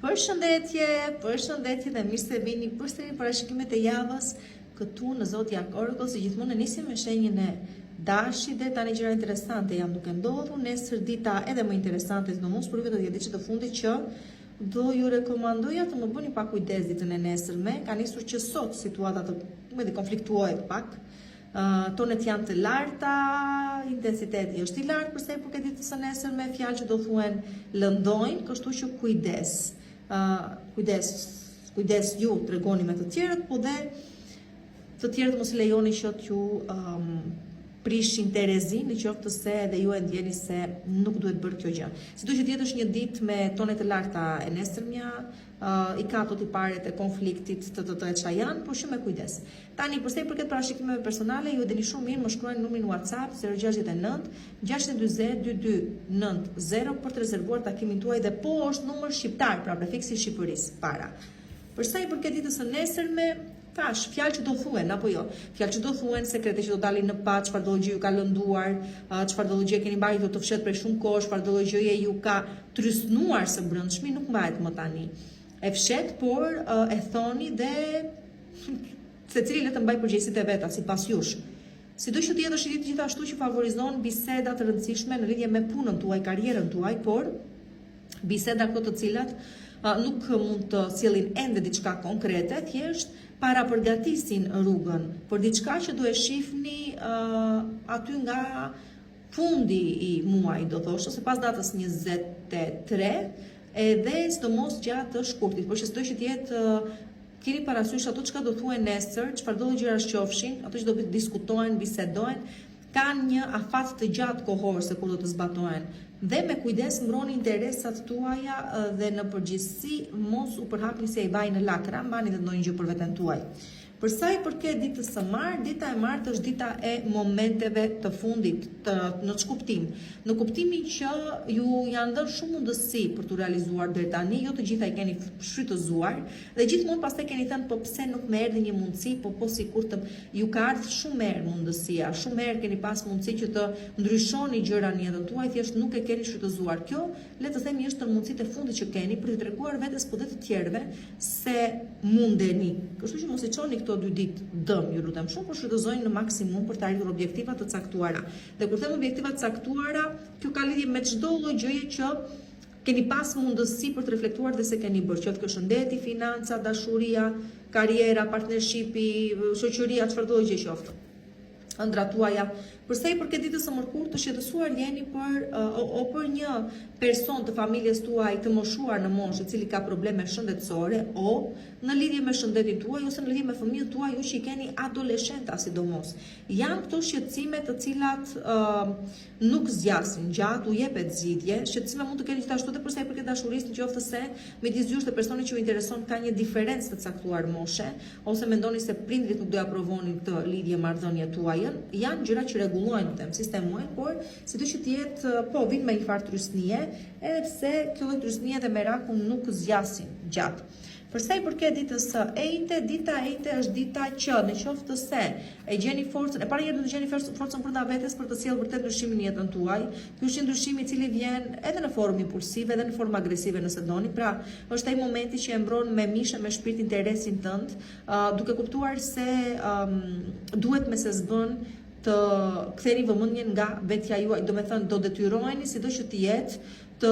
Përshëndetje dhe mirë se vini përsëri në parashikimet e javës këtu në Zodiac Oracle, si gjithmonë ne nisim me shenjën e Dashit dhe tani gjëra interesante janë duke ndodhur. Nesër dita edhe më interesante, sidomos për vetë ditët të fundit që do ju rekomandoja të më bëni pak kujdes ditën e nesërme. Ka nisur që sot situata të konfliktuohet pak. Tonet janë të larta, intensiteti është i lartë përsa i përket ditës së nesërme, fjalë që do thuhen lëndojnë, kështu që kujdes ju tregoni me të tjerët, po dhe të tjerët mos lejoni që t'ju prishin terezin, në qoftë se edhe ju e ndjeni se nuk duhet bërë kjo gjë. Sidoqë që është një ditë me tonet të larta e nesërmja, i ka ato tiparet e konfliktit të çajan, por shumë me kujdes. Tani përsa i përket parashikimeve personale, ju e dini shumë mirë, më shkruani numrin WhatsApp 069 640 2290 për të rezervuar takimin tuaj dhe po është numër shqiptar, pra prefiksi i Shqipërisë para. Përsa i përket ditës së nesërme, tash, fjalë që do thuhen, apo jo? Fjalë që do thuhen, sekrete që do dalin në pa, çfarë do gjë ju ka lënduar, çfarë do gjë keni mbajtur të fshet për shumë kohë, çfarë do gjëje ju ka trysnuar së brendshmi, nuk mbahet më tani. E fshet, por e thoni dhe secili le të mbaj përgjegjësitë e veta sipas jush. Sidoqë të jetë është ditë gjithashtu që favorizon biseda të rëndësishme në lidhje me punën tuaj, karrierën tuaj, por biseda këto të cilat nuk mund të sjellin ende diçka konkrete, thjesht para përgatisin rrugën për diçka që do e shihni aty nga fundi i muaj, do thosh, ose pas datës 23, edhe sidomos gjatë të shkurtit, por që sido që të jetë keni parasysh ato çka do thuhen nesër, çfarë do gjëra qofshin, ato që do diskutohen, bisedohen, kanë një afat të gjatë kohor se kur do të zbatohen. Dhe me kujdes mbroni interesat tuaja dhe në përgjithësi mos u përhapni se i vaj në lakra, mbani dhe ndonjë gjë për veten tuaj. Përsa i përket ditës së martë, dita e martë është dita e momenteve të fundit, në ç'kuptim? Në kuptimin që ju janë dhënë shumë mundësi për të realizuar deri tani, jo të gjitha i keni shfrytëzuar, dhe gjithmonë pastaj keni thënë po pse nuk më erdhi një mundësi, po sikur të ju ka ardhur shumë herë mundësia, shumë herë keni pas mundësi që të ndryshoni gjëra në jetën tuaj, thjesht nuk e keni shfrytëzuar. Kjo, le të themi, është mundësitë e fundit që keni për të treguar vetes po dhe të tjerëve se mundeni. Kështu që mos e çoni këto 2 ditë dëm, ju lutem shumë, por shfrytëzojnë në maksimum për të arritur objektiva të caktuara. Dhe kur them objektiva të caktuara, kjo ka lidhje me çdo lloj gjëje që keni pas mundësi për të reflektuar dhe se keni bërë, qoftë kjo shëndeti, financa, dashuria, karriera, partnershipi, shoqëria, çfarëdo gjë qoftë. Ëndrat tuaja. Përsa i përket ditës së mërkurë, të shqetësuar jeni për një person të familjes tuaj të moshuar në moshë, i cili ka probleme shëndetësore, o në lidhje me shëndetin tuaj ose në lidhje me fëmijët tuaj, ju që i keni adoleshenta sidomos. Janë këto shqetësime të cilat nuk zgjasin gjatë, u jepet zgjidhje. Shqetësime mund të keni gjithashtu edhe përsa i përket dashurisë, nëse se midis jush dhe personit që ju intereson ka një diferencë të caktuar moshe, ose mendoni se prindrit nuk do ja aprovonin këtë lidhje marrëdhënie tuajën, janë gjëra që rregullojnë sistemojnë, por sidoqë që të jetë vin me një farë trysnie, edhe pse kjo lloj trysnie dhe meraku nuk zgjasin gjatë. Përsa i përket ditës së ejte, dita e ejte është dita që në qoftë se e gjeni forcën, e para herë do të gjeni forcën brenda vetes për të sjellë vërtet ndryshimin në jetën tuaj. Ky është ndryshimi i cili vjen edhe në formë impulsive, edhe në formë agresive nëse doni. Pra, është ai momenti që e mbron me mishë me shpirt interesin tënd, duke kuptuar se duhet me se s'bën të ktheni vëmendjen nga vetja juaj, do të thënë do detyroheni sidoqë të jetë të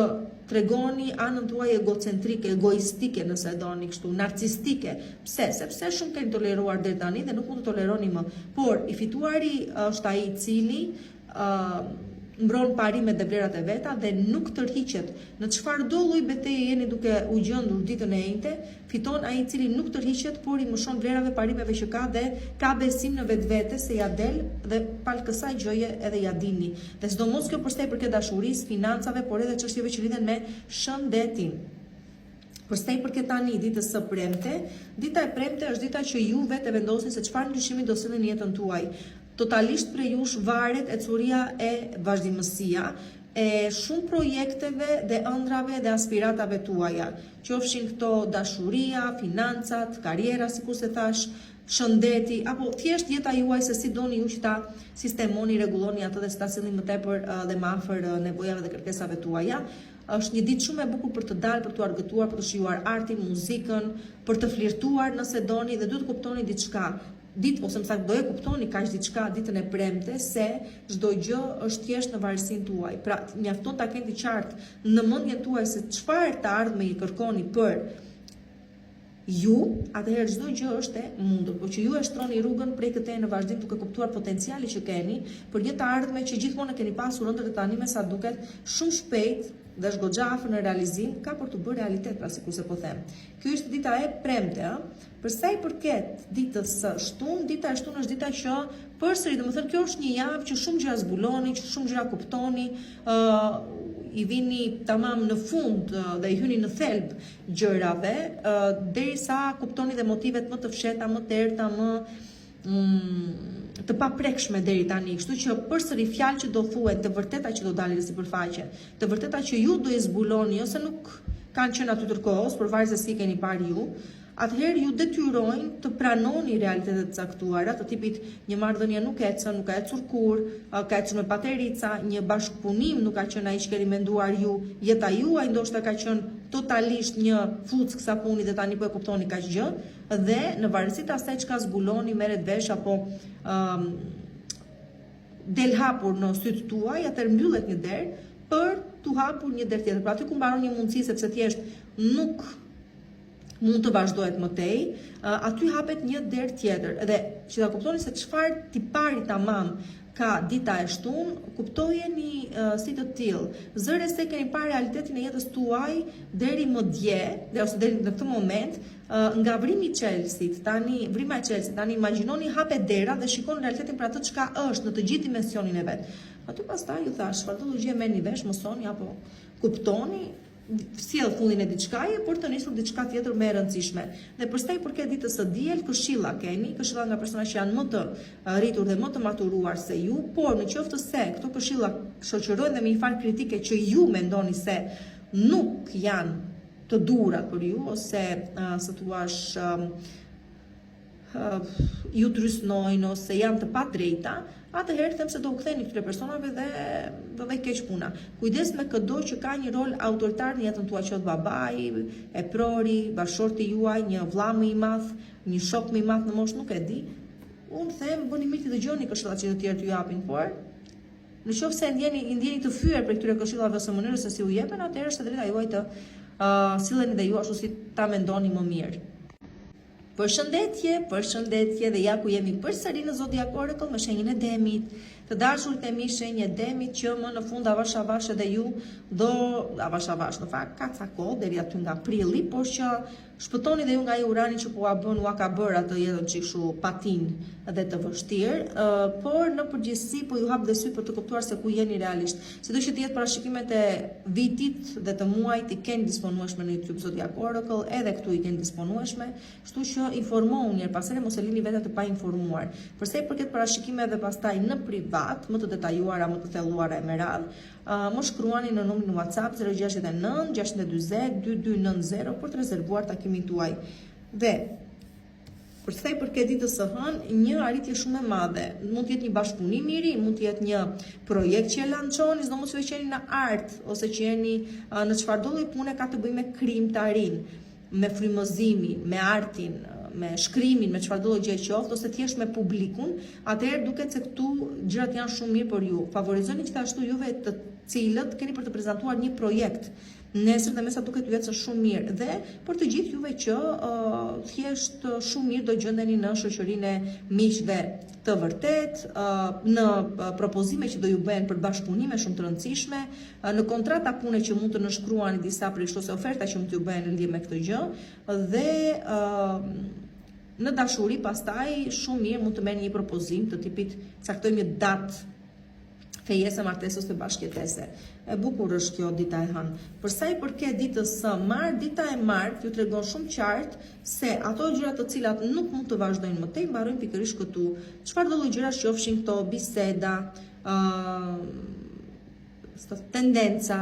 tregoni anën tuaj egocentrike, egoistike nëse e doni kështu, narcistike. Pse? Sepse shumë keni toleruar deri tani dhe nuk mund të toleroni më. Por i fituari është ai i cili mbron parimet dhe vlerat e veta dhe nuk tërhiqet. Në çfarëdo lloj betejë jeni duke u gjendur ditën e njëjtë, fiton ai i cili nuk tërhiqet, por i mëshon vlerave, parimeve që ka dhe ka besim në vetvete se ja del dhe pal kësaj gjëje edhe ja dini. Dhe sidomos kjo përsa i përket dashurisë, financave, por edhe çështjeve që lidhen me shëndetin. Përsa i përket tani ditës së premte, dita e premte është dita që ju vetë vendosni se çfarë ndryshimi do sillni në jetën tuaj. Totalisht prej jush varet ecuria e vazhdimësia e shumë projekteve dhe ëndrave dhe aspiratave tuaja. Qofshin këto dashuria, financat, karriera, sikur se thash, shëndeti, apo thjesht jeta juaj se si doni ju që ta sistemoni, rregulloni atë dhe si ta sillni më tepër dhe më afër nevojave dhe kërkesave tuaja. është një ditë shumë e bukur për të dalë, për të argëtuar, për të shijuar artin, muzikën, për të flirtuar nëse doni dhe duhet të kuptoni diçka. Ose më saktë do e kuptoni kaq diçka ditën e premte se çdo gjë është thjesht në varësinë tuaj. Pra, mjafton ta keni qartë në mendjen tuaj se çfarë të ardhmë i kërkoni për ju, atëherë çdo gjë është e mundur, por që ju e shtroni rrugën prej këtej në vazhdim duke kuptuar potencialin që keni për një të ardhme që gjithmonë e keni pasur ëndër të tani me sa duket shumë shpejt dhe është goxha afër në realizim, ka për të bërë realitet, pra sikurse po them. Kjo është dita e premte, për sa i përket ditës së shtunë, dita e shtunë është dita që përsëri, domethënë kjo është një javë që shumë gjëra zbuloni, që shumë gjëra kuptoni, i vini tamam në fund dhe i hyni në thelb gjërave, derisa kuptoni dhe motivet më të fshehta, më të errta, më të paprekshme deri tani, kështu që përsëri fjalë që do thuhet, të vërteta që do dalin në sipërfaqe, të vërteta që ju do i zbuloni ose nuk kanë qenë aty tërkohës, përveç se si keni parë ju, atëherë ju detyrojnë të pranoni realitetet e caktuara, të tipit një marrëdhënie nuk ecën, nuk ka ecur kur, ka ecur me paterica, një bashkëpunim nuk ka qenë ai që keni menduar ju, jeta juaj ndoshta ka qenë totalisht një fuck sapuni dhe tani po e kuptoni kaq gjë, dhe në varësi të asaj çka zbuloni, merret vesh apo del hapur në sytë tuaj, atëherë mbyllet një derë për t'u hapur një derë tjetër. Pra aty ku mbaron një mundësi sepse thjesht nuk mund të vazhdohet më tej, aty hapet një derë tjetër. Dhe që ta kuptoni se çfarë tipari tamam ka dita e shtunë, kuptojeni si të tillë. Zëre se keni parë realitetin e jetës tuaj deri më dje, ose deri në këtë moment, nga vrimi i Chelsea-t, vrima e Chelsea, tani imagjinoni hapet dera dhe shikoni realitetin për atë çka është në të gjithë dimensionin e vet. Aty pastaj ju thash, çfarë do gjë merrni vesh, mësoni apo kuptoni, sjell fundin e diçkaje për të nisur diçka tjetër më e rëndësishme. Dhe për sa i përket ditës së diel, këshilla keni, këshilla nga persona që janë më të rritur dhe më të maturuar se ju, por në qoftë se këto këshilla shoqërojnë dhe me një farë kritike që ju mendoni se nuk janë të dura për ju, ose së thuash ju trysnojnë ose janë të padrejta, atëherë them se do u ktheni këtyre personave dhe do dhe keq puna. Kujdes me çdo që ka një rol autoritar në jetën tuaj, qoftë babai, e prori, bashorti juaj, një vëlla më i madh, një shok më i madh në moshë, nuk e di. Unë them bëni mirë të dëgjoni këshillat që të tjerë t'ju japin, por në qoftë se ndjeni të fyer për këtyre këshillave ose mënyrës se si u jepen, atëherë është e drejta juaj të silleni dhe ju ashtu si ta mendoni më mirë. Përshëndetje dhe ja ku jemi përsëri në Zodiac Oracle me shenjën e Demit. Të dashurit e mi, shenjë e Demit që më në fund avash edhe ju do avash në fakt ka ca kohë deri aty nga prilli, por që shpëtoni dhe ju nga ai Urani që po ua ka bërë atë jetën çikshu patin dhe të vështirë, por në përgjithësi po ju hap dhe sy për të kuptuar se ku jeni realisht. Sidoqë të jetë parashikimet e vitit dhe të muajit i keni disponueshme në YouTube Zodiac Oracle, edhe këtu i keni disponueshme, kështu që informohu njëherë pas here, mos e lini veten të pa informuar. Përsa i përket parashikimeve pastaj në privat, më të detajuara, më të thelluara e me radhë, më shkruani në numrin WhatsApp 069 640 2290 për të rezervuar takimin tuaj. Dhe për sa i përket ditës së hënë, një arritje shumë e madhe. Mund të jetë një bashkëpunim i ri, mund të jetë një projekt që e lançoni, sidomos që jeni në art ose që jeni në çfarëdo lloj pune ka të bëjë me krijimtarin, me frymëzimin, me artin, me shkrimin, me çfarëdo gjë qoftë, ose thjesht me publikun, atëherë duket se këtu gjërat janë shumë mirë për ju. Favorizoni gjithashtu juve të cilët keni për të prezantuar një projekt. Nesër dhe mesa duket ju ecën shumë mirë, dhe për të gjithë juve që thjesht shumë mirë do gjendeni në shoqërinë e miqve të vërtet, në propozime që do ju bëhen për bashkëpunime shumë të rëndësishme, në kontrata pune që mund të nënshkruani disa prej ose oferta që mund t'ju bëhen në lidhje me këtë gjë, dhe në dashuri pastaj shumë mirë mund të merrni një propozim të tipit caktojmë një datë fejese, martese ose bashkëjetese. E bukur është kjo dita e hënë. Për sa i përket ditës së martë, dita e martë ju tregon shumë qartë se ato gjëra të cilat nuk mund të vazhdojnë më tej mbarojnë pikërisht këtu. Çfarëdo lloj gjërash qofshin këto, biseda, tendenca,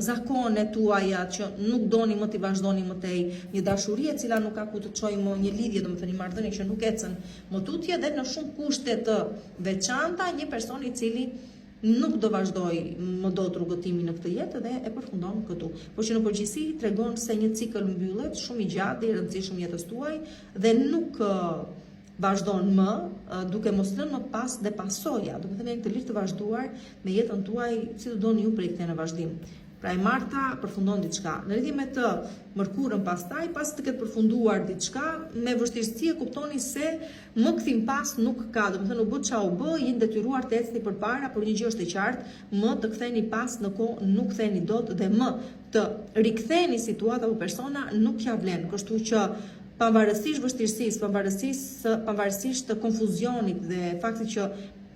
zakone tuaja që nuk doni më t'i vazhdoni më tej, një dashuri e cila nuk ka ku të çojë më, një lidhje, domethënë një marrëdhënie që nuk ecën më tutje, dhe në shumë kushte të veçanta një person i cili nuk do vazhdoj më do të rrugëtimin në këtë jetë dhe e përfundon këtu. Por që në përgjithësi tregon se një cikël mbyllet shumë i gjatë dhe i rëndësishëm jetës tuaj dhe nuk vazhdon më duke mos lënë më pas dhe pasoja. Do të thënë të lirë të vazhduar me jetën tuaj si të doni ju prej këtij në vazhdim. Pra e Marta përfundon diçka. Në lidhje me të Mërkurën pastaj, pas të ketë përfunduar diçka, me vështirësi e kuptoni se më kthim pas nuk ka. Do të thënë u bë çau bë, jeni detyruar të ecni përpara, por një gjë është e qartë, më të ktheni pas në kohë nuk ktheni dot dhe më të riktheni situata apo persona nuk ja vlen. Kështu që pavarësisht vështirësisë, pavarësisht të konfuzionit dhe faktit që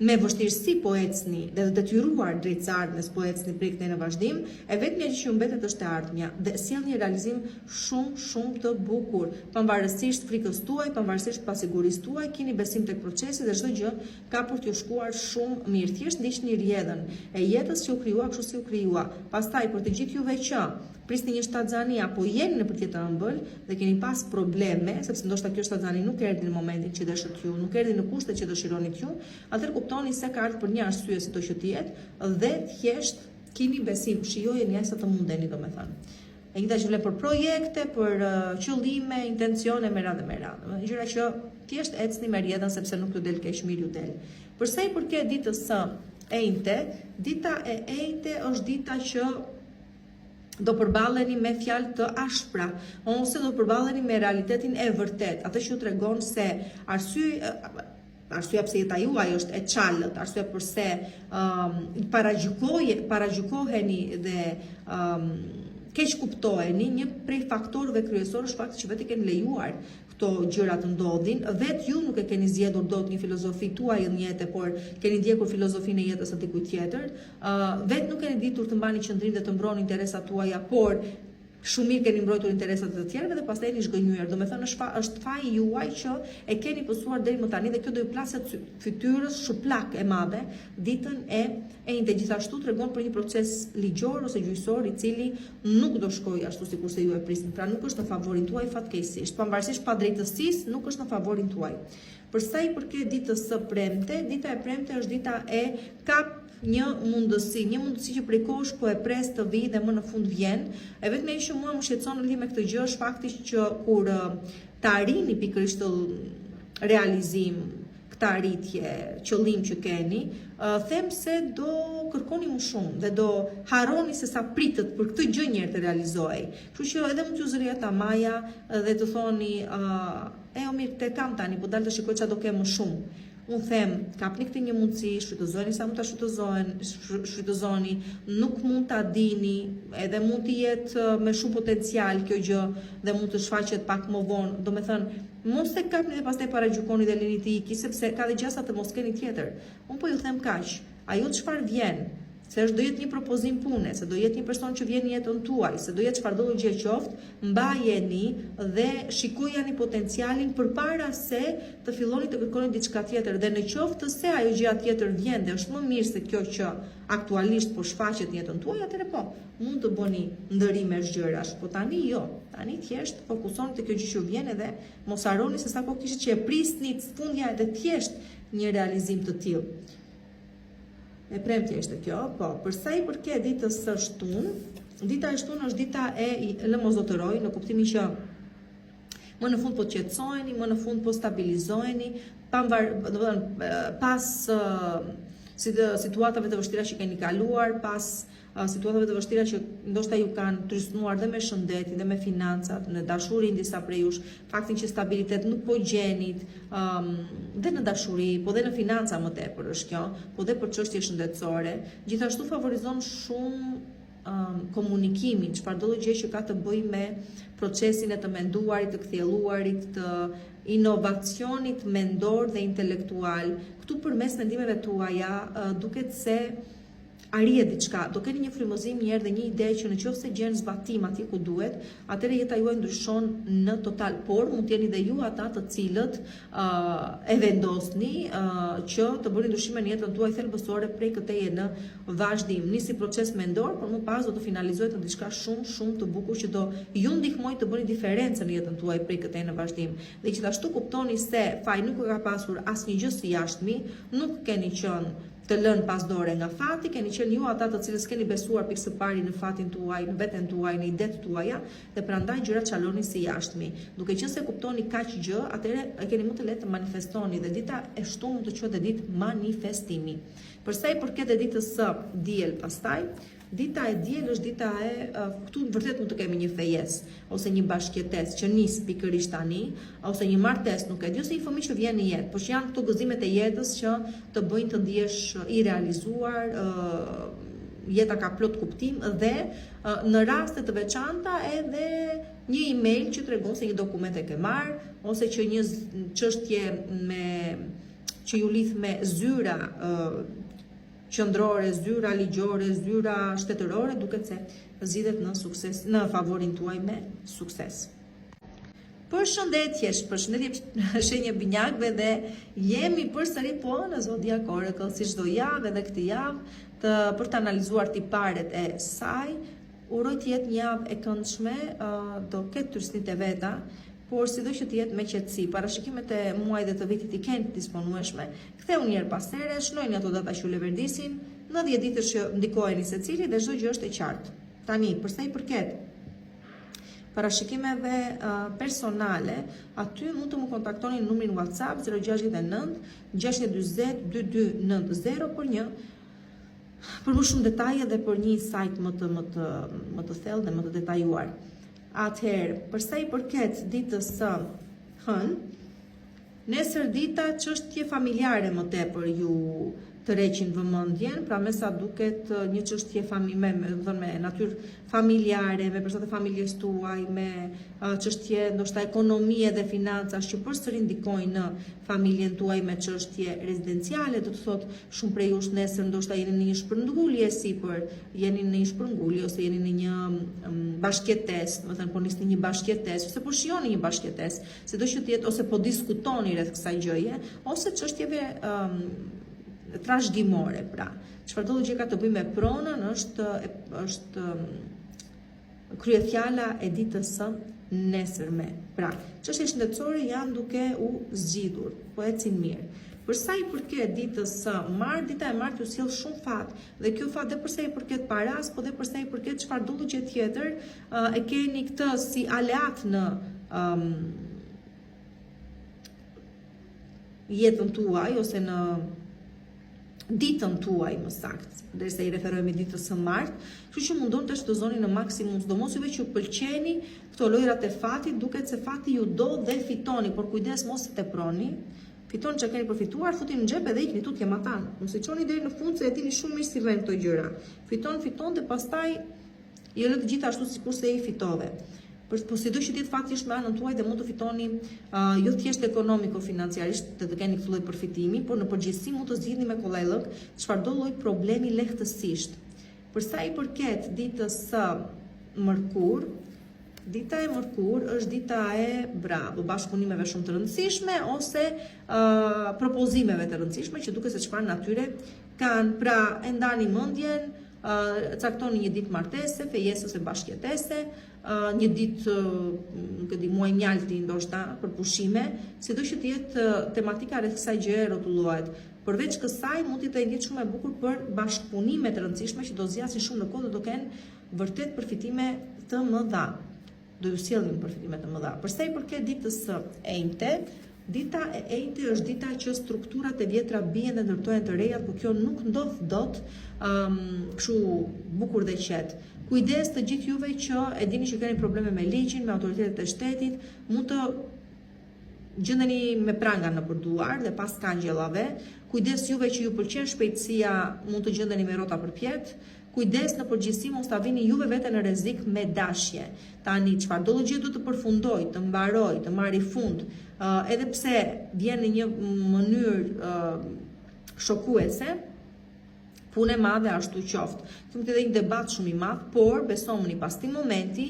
me vështirësi po ecni dhe të detyruar drejt së ardhmës po ecni prej këtij në vazhdim, e vetmja gjë që ju mbetet është e ardhmja dhe sjell një realizim shumë të bukur. Pavarësisht frikës tuaj, pavarësisht pasigurisë tuaj, keni besim tek procesi dhe çdo gjë ka për t'ju shkuar shumë mirë. Thjesht ndiqni rrjedhën e jetës që u krijua kështu si u krijua. Pastaj për të gjithë juve që prisni një shtatzani apo jeni në përtjetë të ëmbël dhe keni pas probleme, sepse ndoshta kjo shtatzani nuk erdhi në momentin që dëshirot ju, nuk erdhi në kushtet që dëshironit ju, atëherë kuptoni se ka ardhur për një arsye si do që të jetë dhe thjesht keni besim, shijojeni sa të mundeni, domethënë. E gjitha që vlen për projekte, për qëllime, intencione, me radhë. Gjëra që thjesht ecni me rrjedhën sepse nuk ju del keq, mirë ju del. Për sa i përket ditës së enjte, dita e enjte është dita që do përballeni me fjalë të ashpra ose do përballeni me realitetin e vërtet, atë që ju tregon se arsyeja pse jeta juaj është e çallët, arsyeja pse paragjykoheni dhe keq kuptoheni, një prej faktorëve kryesorë është fakti që vetë keni lejuar këto gjëra të ndodhin, vetë ju nuk e keni zgjedhur dot një filozofi tuaj në jetë, por keni ndjekur filozofinë e jetës së dikujt tjetër, vetë nuk keni ditur të mbani qendrim dhe të mbroni interesat tuaja, por shumë mirë keni mbrojtur interesat e të tjerëve dhe pastaj jeni zhgënjur. Domethënë është faji juaj që e keni pësuar deri më tani dhe kjo do ju plaset fytyrës shuplak e madhe ditën e njëjtë. Gjithashtu tregon për një proces ligjor ose gjyqësor i cili nuk do shkojë ashtu sikurse ju e prisni. Pra nuk është në favorin tuaj fatkeqësisht. Pavarësisht padrejtësisë, nuk është në favorin tuaj. Për sa i përket ditës së premte, dita e premte është dita e kap një mundësi që prej kohësh po e pres të vijë dhe më në fund vjen. E vetmja që mua më shqetëson në lidhje me këtë gjë është fakti që kur ta arrini pikërisht të realizim, këtë arritje, qëllim që keni, them se do kërkoni më shumë dhe do harroni se sa pritet për këtë gjë njëherë të realizohej. Kështu që edhe mund t'ju zëria ta maja dhe të thoni o mirë te kam tani, po dal të shikoj çfarë do kem më shumë. Unë them, kapni këtë një mundësi, shfrytëzoni sa mund ta shfrytëzoni, nuk mund ta dini, edhe mund të jetë me shumë potencial kjo gjë dhe mund të shfaqet pak më vonë. Domethënë, mos e kapni dhe pastaj paragjykoni dhe lini të iki, sepse ka dhe gjasa të mos keni tjetër. Unë po ju them kaq, ajo çfarë vjen, se do jetë një propozim pune, se do jetë një person që vjen në jetën tuaj, se do jetë çfarëdo gjë qoftë, mbajeni dhe shikojani potencialin përpara se të filloni të kërkoni diçka tjetër. Dhe në qoftë se ajo gjëja tjetër vjen dhe është më mirë se kjo që aktualisht po shfaqet në jetën tuaj, atëherë po, mund të bëni ndërime gjërash, po tani jo. Tani thjesht fokusoni te kjo gjë që vjen edhe mos harroni se sa po kishit që e prisnit fundja edhe thjesht një realizim të tillë. E premtja ishte kjo, po, për sa i përket ditës së shtunë, dita e shtunë është dita e lëmozotëroj, në kuptimin që më në fund po qetësoheni, më në fund po stabilizoheni, pas situatave të vështira që keni kaluar, pas situatave të vështira që ndoshta ju kanë trysnuar dhe me shëndetin dhe me financat, në dashuri disa prej jush, faktin që stabilitet nuk po gjenit, dhe në dashuri, po dhe në financa më tepër është kjo, po dhe për çështje shëndetësore, gjithashtu favorizon shumë komunikimin, çfarëdo gjë që ka të bëjë me procesin e të menduarit, të kthjelluarit, të inovacionit mendor dhe intelektual. Këtu përmes mendimeve tuaja duket se arrihet diçka, do keni një frymëzim njerë dhe një ide që nëse gjen zbatim atje ku duhet, atëherë jeta juaj ndryshon në total, por mund t'jeni dhe ju ata të cilët e vendosni që të bëni ndryshime në jetën tuaj thelbësore prej këteje në vazhdim. Nisi proces mendor, por më pas do të finalizohet në diçka shumë të bukur që do ju ndihmojë të bëni diferencën në jetën tuaj prej këteje në vazhdim. Dhe gjithashtu kuptoni se faji nuk ka pasur asnjë gjë si jashtëmi, nuk keni qenë të lënë pas dore nga fati, keni qenë ju ata të cilës keni besuar pikë së pari në fatin tuaj, në veten tuaj, në idetë tuaja, dhe prandaj gjërat çaloni si jashtëmi. Duke qenë se kuptoni kaq gjë, atëherë e keni më të lehtë të manifestoni dhe dita e shtunë mund të quhet ditë manifestimi. Për sa i përket ditës së diel pastaj, dita e diel është dita e këtu vërtet mund të kemi një fejes ose një bashkëjetesë që nis pikërisht tani, ose një martesë, nuk e di, ose një fëmijë që vjen në jetë, por që janë këto gëzimet e jetës që të bëjnë të ndihesh i realizuar, jeta ka plot kuptim dhe në raste të veçanta edhe një email që tregon se një dokument e ke marr ose që një çështje që ju lidh me zyra qendrore, zyra ligjore, zyra shtetërore, duket se zgjidhet në sukses, në favorin tuaj me sukses. Përshëndetje shenjë binjakëve dhe jemi përsëri në Zodiac Oracle si çdo javë edhe këtë javë për të analizuar tiparet e saj. Uroj të jetë një javë e këndshme, do ketë tyrësitë e veta, por sido që të jetë me qetësi. Parashikimet e muajit dhe të vitit i kenë të disponueshme. Ktheu një herë pas here, shnojini ato data që u leverdisin, në 10 ditësh që ndikojeni secili dhe çdo gjë është e qartë. Tani, përsa i përket parashikimeve personale, aty mund të më kontaktoni në numrin WhatsApp 069 640 2290 për më shumë detaje dhe për një sajt më të thellë dhe më të detajuar. Atëherë, përsa i përket ditës së hënë, nesër dita çështje familjare më tepër ju të reqin vëmendjen, pra me sa duket një çështje me natyrë familjare, me personat e familjes tuaj, me çështje ndoshta ekonomie dhe financash që përsëri ndikojnë në familjen tuaj, me çështje rezidenciale, do të thotë shumë prej jush nesër ndoshta jeni në një shpërngulje sipër, jeni në një shpërngulje ose jeni në një bashkëjetesë, do të thënë po nisni një bashkëjetesë ose po shijoni një bashkëjetesë, sidoqë të jetë ose po diskutoni rreth kësaj gjëje, ose çështjeve trashëgimore, pra. Çfarë do gjë ka të bëjë me pronën është kryefjala e ditës së nesërme. Pra, çështjet shëndetësore janë duke u zgjidhur, po ecin mirë. Për sa i përket ditës së martë, dita e martë ju sjell shumë fat, dhe kjo fat dhe përsa i përket paras, po dhe përsa i përket çfarë do gjë tjetër, e keni këtë si aleat në jetën tuaj ose në ditën tuaj më saktë, derisa i referohemi ditës së martë, kështu që mundon të shtozoni në maksimum, sidomos juve që pëlqeni këto lojrat e fatit, duket se fati ju do dhe fitoni, por kujdes mos e teproni. Fitoni që keni përfituar, futin në xhep edhe ikni tutje matan. Mos i çoni deri në fund se e dini shumë mirë si vjen këto gjëra. Fiton dhe pastaj i lë të gjithashtu sikurse i fitove. Po sidoqë të jetë faktikisht me anën tuaj dhe mund të fitoni jo thjesht ekonomiko-financiarisht të keni këtë lloj përfitimi, por në përgjithësi mund të zgjidhni me kollajllëk çfarëdo lloj problemi lehtësisht. Për sa i përket ditës së mërkur, dita e mërkur është dita e bashkëpunimeve shumë të rëndësishme ose propozimeve të rëndësishme që duket se çfarë natyre kanë, pra e ndani mendjen, caktoni një ditë martese, fejes ose bashkëjetese, një ditë muaj mjalti ndoshta për pushime, sidoqë të jetë tematika rreth kësaj gjëje rrotullohet. Përveç kësaj mund të jetë shumë e bukur për bashkëpunime të rëndësishme që do zgjasin shumë në kohë dhe do kenë vërtet përfitime të mëdha. Do ju sjellin përfitime të mëdha. Përsa i përket ditës së enjte, dita e enjte është dita që strukturat e vjetra bien dhe ndërtohen të reja, por kjo nuk ndodh dot kështu bukur dhe qetë. Kujdes të gjithë juve që e dini që keni probleme me ligjin, me autoritetet e shtetit, mund të gjendeni me pranga në përduar dhe pas kangjellave. Kujdes juve që ju pëlqen shpejtësia, mund të gjendeni me rrota përpjet. Kujdes në përgjithësi mos ta vini juve vete në rrezik me dashje. Tani çfarë do gjë duhet të përfundoj, të mbaroj, të marrë fund, edhe pse vjen në një mënyrë shokuese, punë e madhe ashtu qoftë. Mund të jetë një debat shumë i madh, por besomuni pas këtij momenti,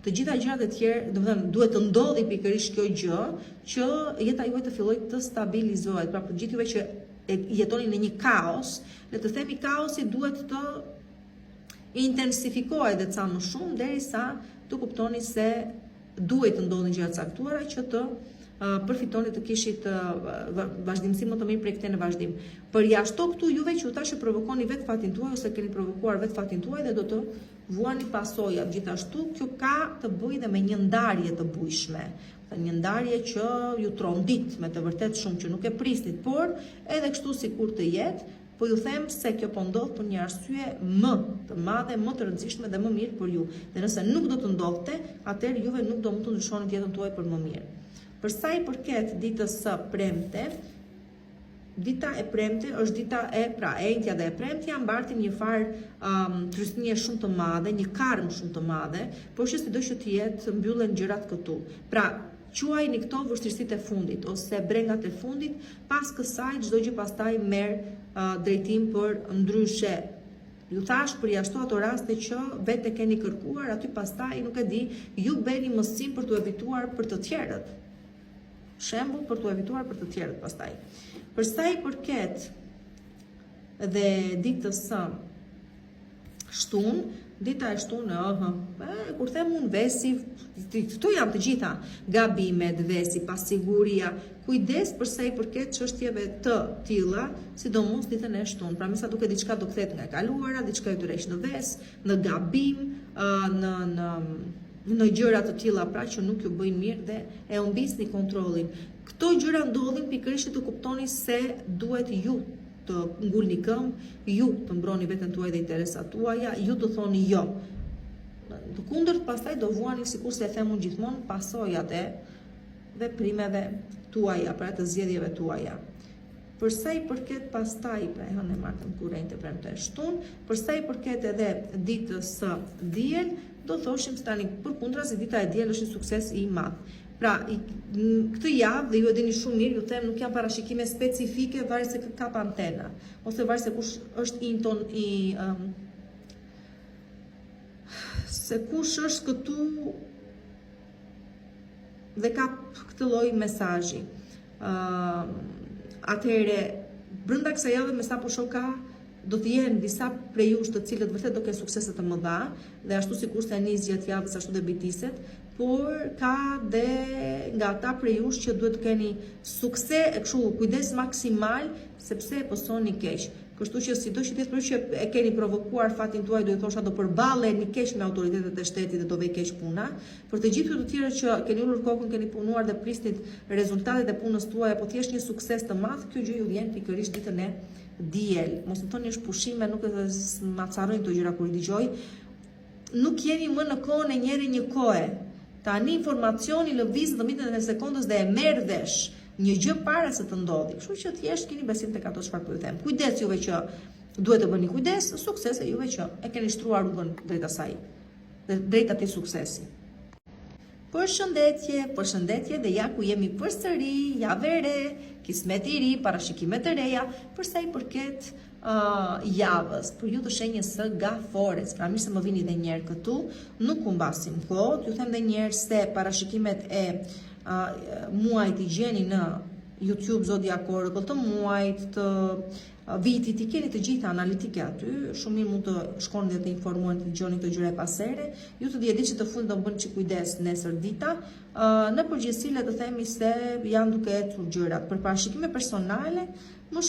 të gjitha gjërat e tjera, domethënë duhet të ndodhi pikërisht kjo gjë që jeta juaj të fillojë të stabilizohet. Pra për gjithë juve që jetoni në një kaos, le të themi kaosi duhet të intensifikohet dhe ca më shumë derisa të kuptoni se duhet të ndodhin gjëra të caktuara që të përfitoni të kishit vazhdimësi më të mirë prej këtij në vazhdim. Përjashto këtu juve që u tash e provokoni vetë fatin tuaj ose keni provokuar vetë fatin tuaj dhe do të vuani pasojat. Gjithashtu kjo ka të bëjë dhe me një ndarje të bujshme. Një ndarje që ju trondit me të vërtet shumë që nuk e prisnit, por edhe kështu sikur të jetë, po ju them se kjo po ndodh për një arsye më të madhe, më të rëndësishme dhe më mirë për ju. Dhe nëse nuk do të ndodhte, atëherë juve nuk do mund të ndryshoni jetën tuaj për më mirë. Për sa i përket ditës së premte, dita e premte është dita e enjtja dhe e premtja mbartin një farë trysnie shumë të madhe, një karm shumë të madhe, por që sido që të jetë mbyllen gjërat këtu. Pra, quajni këto vështirësitë e fundit ose brengat e fundit, pas kësaj çdo gjë pastaj merr drejtim për ndryshe. Ju thash përjashto ato raste që vetë keni kërkuar, aty pastaj nuk e di, ju bëni mësim për t'u evituar për të tjerët. Shembull për t'u evituar për të tjerët pastaj. Për sa i përket dhe ditës së shtunë, dita e shtunë, kur them unë vesi, këtu janë të gjitha gabimet, vesi, pasiguria, kujdes për sa i përket çështjeve të tilla, sidomos ditën e shtunë. Pra mesa duke diçka do kthehet nga e kaluara, diçka ju tërheq në ves, në gabim, në gjëra të tilla pra që nuk ju bëjnë mirë dhe e humbisni kontrollin. Këto gjëra ndodhin pikërisht të kuptoni se duhet ju të ngulni këmbë, ju të mbroni veten tuaj dhe interesat tuaja, ju të thoni jo. Të kundërt pastaj do vuani sikur se e them unë gjithmonë pasojat e veprimeve tuaja, pra të zgjedhjeve tuaja. Për sa i përket pastaj, pra e hënë martën kurrent e premte shtunë, për sa i përket edhe ditës së diel, do thoshim se tani përkundrazi dita e diel është një sukses i madh. Pra, këtë javë, dhe ju e dini shumë mirë, ju them nuk janë parashikime specifike varë se kap antena, ose varë se kush është se kush është këtu dhe ka këtë lloj mesazhi. Atëherë, brenda kësaj jave me sa po shoh ka do të jenë disa prej jush të cilët vërtet do kenë suksese të mëdha dhe ashtu sikur se nis gjatë javës ashtu dhe bitiset, por ka dhe nga ata prej jush që duhet të keni sukses, kështu kujdes maksimal sepse po soni keq. Kështu që sido që të që e keni provokuar fatin tuaj, do i thosha do përballeni keq me autoritetet e shtetit dhe do vej keq puna. Për të gjithë ju të tjerë që keni ulur kokën, keni punuar dhe prisnit rezultatet e punës tuaj apo thjesht një sukses të madh, kjo gjë ju vjen pikërisht ditën e diel. Mos më thoni është pushime, nuk e macarojnë këto gjëra kur i dëgjoj. Nuk jeni më në kohën e një kohe. Tani informacioni lëviz në mitën e sekondës dhe e merr vesh një gjë para se të ndodhi. Kështu që thjesht keni besim tek ato çfarë po ju them. Kujdes juve që duhet të bëni kujdes, suksese juve që e keni shtruar rrugën drejt asaj, drejt atij suksesi. Përshëndetje dhe ja ku jemi përsëri, javë e re, kismet i ri, parashikime të reja, për sa i përket javës, për ju të shenjës së gafores. Pra mirë se më vini dhe njerë këtu, nuk humbasim kohë, ju them dhe njerë se parashikimet e muajt i gjeni në YouTube Zodiac Oracle të muajt, të vitit, i keni të gjitha analitike aty, shumë mirë mund të shkoni dhe të informojnë të gjoni të gjëra e pasere, ju të djedi që të fund do më bënë që kujdes nesër dita, në përgjithësi le të themi se janë duke ecur gjërat. Për parashikime personale, më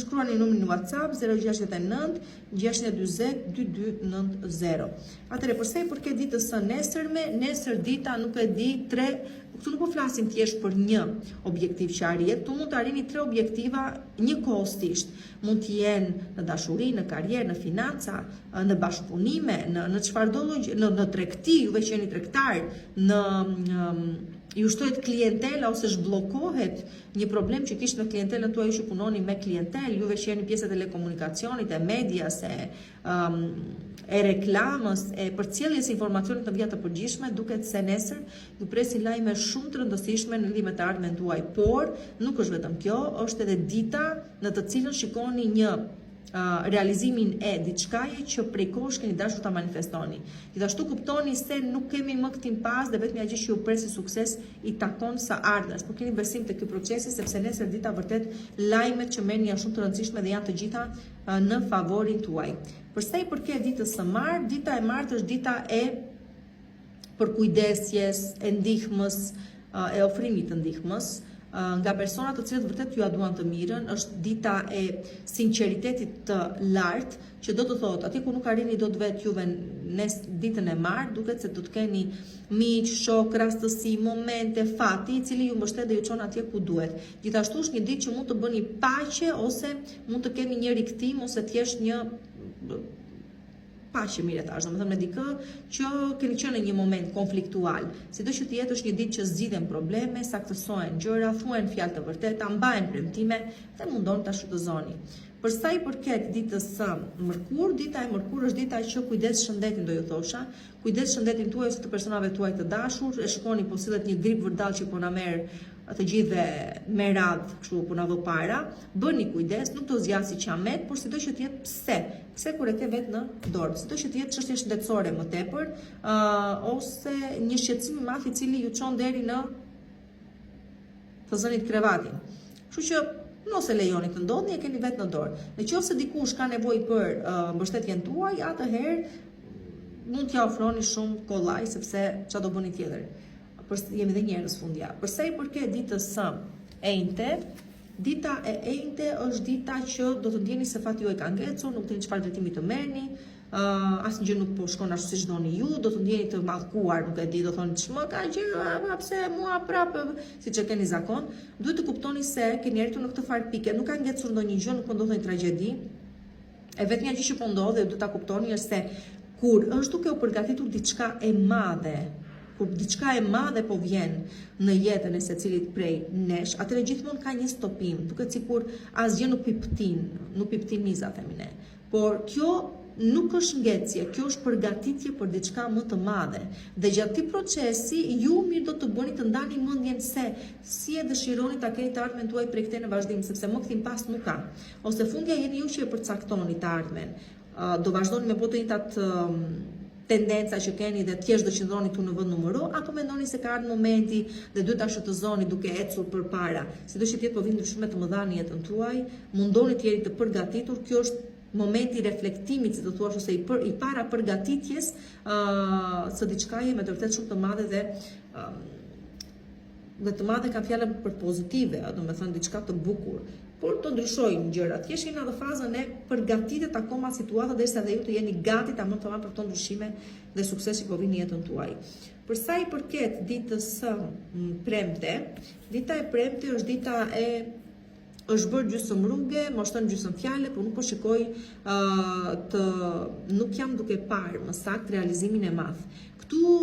shkruani numrin në WhatsApp 069 620 2290. Atëre përse i përket ditës së nesërme, nesër dita nuk e di këtu nuk po flasim thjesht për një objektiv që arrihet, tu mund të arrini 3 objektiva njëkohësisht. Mund të jenë në dashuri, në karrierë, në financa, në bashkëpunime, në çfarëdo lloj, në tregti, juve që jeni tregtar, ju shtohet klientela ose zhbllokohet një problem që kishte me klientelën tuaj që punoni me klientel, juve që jeni pjesë e telekomunikacionit, e medias, e reklamës, e përcjelljes informacionit në vija të përgjithshme, duket se nesër ju presin lajme shumë të rëndësishme në lidhje me të ardhmen tuaj, por nuk është vetëm kjo, është edhe dita në të cilën shikoni një realizimin e diçkaje që prej kohësh keni dashur ta manifestoni. Gjithashtu kuptoni se nuk kemi më këtë impas dhe vetëm ajo që ju presi sukses i takon sa ardhës. Por keni besim te ky procesi sepse nesër dita vërtet lajmet që merrni janë shumë të rëndësishme dhe janë të gjitha në favorin tuaj. Për sa i përket ditës së martë, dita e martë është dita e përkujdesjes, e ndihmës, e ofrimit të ndihmës, nga personat të cilët vërtet ju a duan të mirën, është dita e sinqeritetit të lartë, që do të thotë, atje ku nuk arrini do të vetë juve ditën e martë, duket se do të keni miq, shok, rastësi, momente, fati, i cili ju mbështet dhe ju çon atje ku duhet. Gjithashtu është një ditë që mund të bëni paqe ose mund të kemi një rikthim ose thjesht një paqe mirëtash, domethënë me dikë që keni qenë në një moment konfliktual. Sido që të jetë është një ditë që zgjidhen probleme, saktësohen gjëra, thuhen fjalë të vërteta, mbahen premtime dhe mundon ta shfrytëzoni. Për sa i përket ditës së mërkur, dita e mërkur është dita që kujdes shëndetin, do ju thosha. Kujdes shëndetin tuaj ose të personave tuaj të dashur, e shikoni po sillet një grip vërdall që po na merr të gjithëve me radhë, kështu po na vë para. Bëni kujdes, nuk do zgjasi qamet, por sido që të jetë pse kur e ke vetë në dorë, sido që të jetë çështje shëndetësore më tepër, ose një shqetësim i madh i cili ju çon deri në të zënit krevatin. Kështu që nëse lejoni të ndodhni, e keni vetë në dorë. Nëse dikush ka nevojë për mbështetjen tuaj, atëherë mund t'ja ofroni shumë kollaj, sepse çfarë do bëni tjetër. Jemi dhe njerëz fundja. Përsa i përket ditës së enjte, dita e enjte është dita që do të ndjeni se fati juaj ka ngecur, nuk dini çfarë drejtimi të merrni, asnjë gjë nuk po shkon ashtu siç doni ju, do të ndjeni të mallkuar, nuk e di, do thoni ç'më ka gjë, pse mua prapë, siç e keni zakon. Duhet të kuptoni se keni arritur në këtë farë pike, nuk ka ngecur ndonjë gjë, nuk po ndodh ndonjë tragjedi. E vetmja gjë që po ndodh dhe duhet ta kuptoni është se kur është duke u përgatitur diçka e madhe, kur diçka e madhe po vjen në jetën e secilit prej nesh, atëherë gjithmonë ka një stopim, duket sikur asgjë nuk piptimiza, themi ne. Por kjo nuk është ngecje, kjo është përgatitje për diçka më të madhe. Dhe gjatë këtij procesi ju mirë do të bëni të ndani mendjen se si e dëshironi ta keni të ardhmen tuaj prej këtej në vazhdim, sepse më kthim pas nuk ka. Ose fundja jeni ju që e përcaktoni të ardhmen. Do vazhdoni me po të njëjtat tendenca që keni dhe thjesht do qëndroni këtu në vend numëro, apo mendoni se ka ardhur momenti dhe duhet ta shfrytëzoni duke ecur përpara. Sidoqë të jetë po vinë ndryshime të mëdha në jetën tuaj, mundoni të jeni të përgatitur. Kjo është momenti i reflektimit, si do thuash, ose i para përgatitjes së diçkaje me të vërtetë shumë të madhe dhe të madhe ka fjalën për pozitive, domethënë diçka të bukur. Por të ndryshojnë gjërat. Thjesht jeni në fazën e përgatitet akoma situata derisa dhe ju të jeni gati ta marrë për këto ndryshime dhe suksesi që po vinë në jetën tuaj. Për sa i përket ditës së premte, dita e premte është dita e është bërë gjysmë rrugë, më shton gjysmë fjale, por nuk po shikoj nuk jam duke parë më saktë realizimin e madh. Këtu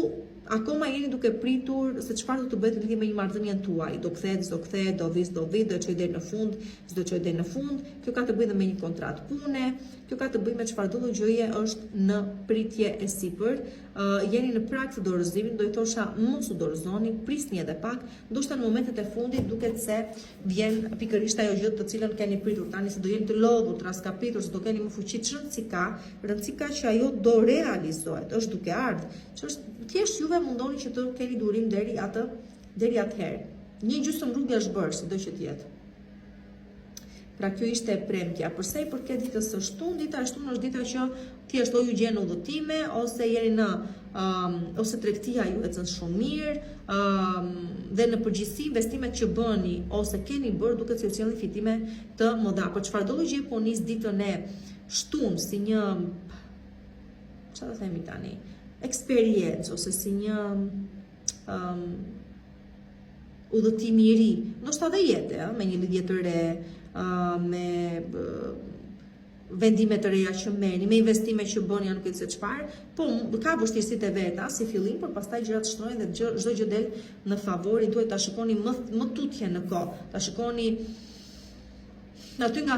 akoma jeni duke pritur se çfarë do të bëhet në lidhje me një marrëdhënien tuaj. Do kthehet, do vi, do çojë deri në fund, s'do çojë deri në fund. Kjo ka të bëjë me një kontratë pune, kjo ka të bëjë me çfarëdo gjëje është në pritje e sipër. Jeni në prag të dorëzimit, do i thosha mos u dorëzoni, prisni edhe pak, ndoshta në momentet e fundit duket se vjen pikërisht ajo gjë të cilën keni pritur tani, se do jeni të lodhur, të raskapitur, se do keni më fuqi, rëndësi ka që ajo do realizohet, është duke ardhur. Ç'është thjesht juve mundoni që të keni durim deri atëherë. Një gjysmë rrugë është bërë, sido që të jetë. Pra kjo ishte premtja. Përsa i përket ditës së shtunë, dita e shtunë është dita që thjesht o ju gjen udhëtime, ose jeni në ose tregtia ju ecën shumë mirë, dhe në përgjithësi investimet që bëni ose keni bërë duket se ju sjellin fitime të mëdha. Por çfarëdo gjë po nis ditën e shtunë si një, çfarë do themi tani, eksperiencë ose si një udhëtim i ri, ndoshta edhe jete, me një lidhje të re, me vendime të reja që merrni, me investime që bëni, nuk e di se çfarë, po ka vështirësitë e veta si fillim, por pastaj gjërat shtrojnë dhe çdo gjë del në favorin tuaj. Ta shikoni më tutje në kohë, ta shikoni aty nga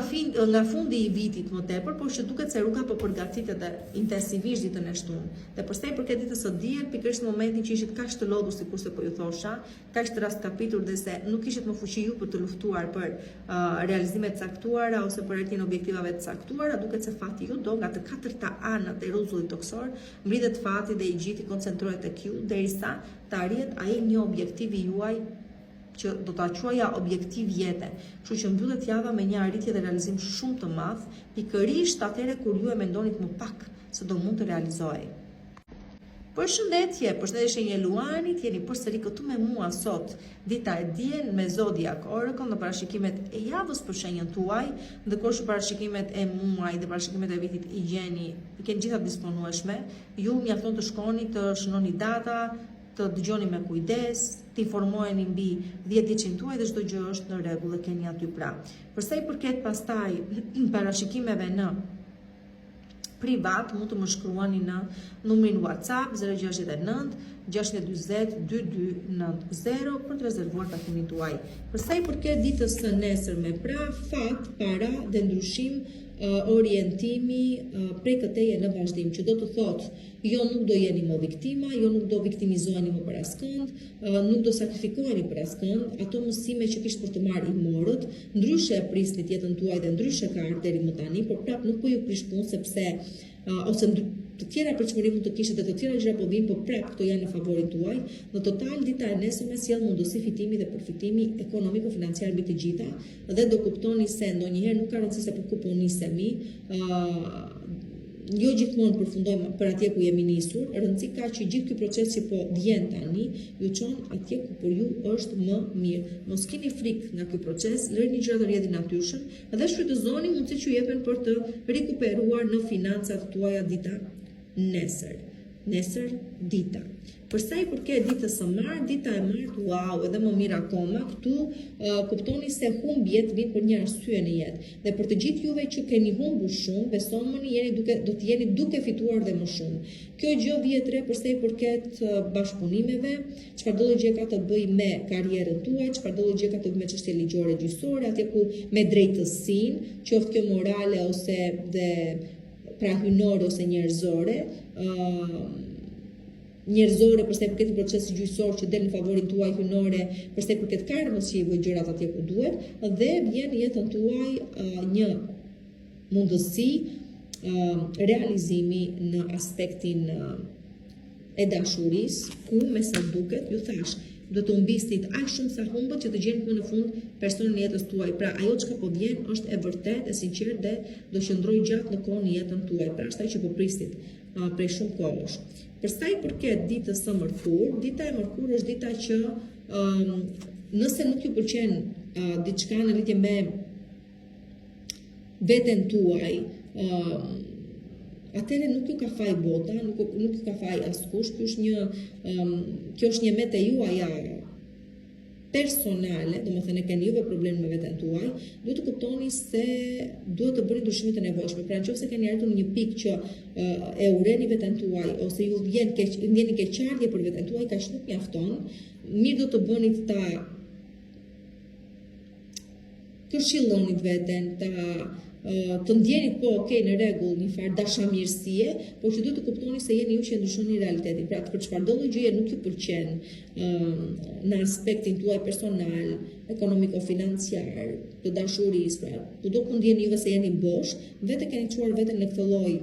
fundi i vitit më tepër, por që duket se rruga po përgatitet dhe intensivisht ditën e shtunë. Dhe përsa i përket ditës së diel, pikërisht në momentin që ishit kaq të lodhur sikurse po ju thosha, kaq të rastkapitur dhe se nuk kishit më fuqi ju për të luftuar për realizime të caktuara ose për arritjen e objektivave të caktuara, duket se fati ju do nga të katërta anët e rruzullit toksor, mbritet fati dhe i gjithë koncentrohet tek ju derisa të arrihet ai një objektivi juaj që do ta quaja objektiv jete. Kështu që mbyllet java me një arritje dhe realizim shumë të madh, pikërisht atëherë kur ju e mendonit më pak se do mund të realizohej. Përshëndetje, përshëndetje Luanit, jeni përsëri këtu me mua sot, dita e diel me Zodiac Oracle në parashikimet e javës për shenjën tuaj, ndërkohë që parashikimet e muajit dhe parashikimet e vitit i keni gjitha disponueshme. Ju mjafton të shkoni të shënoni data, të dëgjoni me kujdes, të informoheni mbi 10 diçin tuaj dhe çdo gjë është në rregull dhe keni aty pra. Për sa i përket pastaj parashikimeve në privat, mund të më shkruani në numrin WhatsApp 069 640 2290 për të rezervuar takimin tuaj. Për sa i përket ditës së nesërme, pra fat, para dhe ndryshim, orientimi prej këteje në vazhdim, që do të thotë jo nuk do jeni më viktima, jo nuk do viktimizoheni më për askënd, nuk do sakrifikoheni për askënd, ato mësime që kishtë për të marrë i morët, ndryshe e prisnit jetën tuaj dhe ndryshe ka ardhur deri më tani, por prap nuk po ju prish punë sepse ose të tjera përçmëri mund të kishte dhe të tjera gjëra po vinë, por prap këto janë në favorin tuaj. Në total dita e nesërme sjell mundësi fitimi dhe përfitimi ekonomiko-financiar mbi të gjitha dhe do kuptoni se ndonjëherë nuk ka rëndësi se për ku po nisemi, jo gjithmonë përfundojmë për atje ku jemi nisur, rëndësi ka që gjithë ky proces që po vjen tani ju çon atje ku për ju është më mirë. Mos keni frikë nga ky proces, lërini gjërat të rrjedhin natyrshëm dhe shfrytëzoni mundësitë që ju jepen për të rikuperuar në financat tuaja dita nesër dita. Për sa i përket ditës së martë, dita e martë, wow, edhe më mirë akoma, këtu kuptoni se humbjet vinë për një arsye në jetë. Dhe për të gjithë juve që keni humbur shumë, besomuni do të jeni duke fituar dhe më shumë. Kjo gjë vjet re për sa i përket bashkëpunimeve, çfarëdo gjë ka të bëjë me karrierën tuaj, çfarëdo gjë ka të bëjë me çështje ligjore gjyqësore, atje ku me drejtësinë, qoftë kjo morale ose dhe pra hynore ose njerëzore, për sa i përket procesit gjyqësor që del në favorin tuaj, hynore për sa i përket karmës që i vë gjërat atje ku duhet, dhe vjen në jetën tuaj një mundësi realizimi në aspektin e dashurisë, ku me sa duket ju thash do të humbistit aq shumë sa humbët që të gjeni më në fund personin në jetës tuaj. Pra ajo çka po vjen është e vërtet, e sinqert dhe do qëndrojë gjatë në kohën në jetën tuaj. Pra asaj që po pristit prej shumë kohësh. Për sa i përket ditës së Mërkur, dita e Mërkur është dita që nëse nuk ju pëlqen diçka në lidhje me veten tuaj, atëherë nuk ju ka faj bota, nuk ju ka faj askush. Kjo është një mete juaja personale, domethënë keni juve problem me veten tuaj, duhet të kuptoni se duhet të bëni ndryshime të nevojshme. Pra nëse keni arritur në një pikë që e urreni veten tuaj ose ju vjen keqardhje për veten tuaj, kaq nuk mjafton. Mirë do të bëni ta këshillonit veten, të ndjenit po okay në rregull një farë dashamirësie, por që duhet të kuptoni se jeni ju që ndryshoni realitetin. Pra për çfarëdo gjë nuk ju pëlqen në aspektin tuaj personal, ekonomiko-financiar, të dashurisë, pra kudo ku ndjeni juve se jeni bosh, vetë keni çuar veten në këtë lloj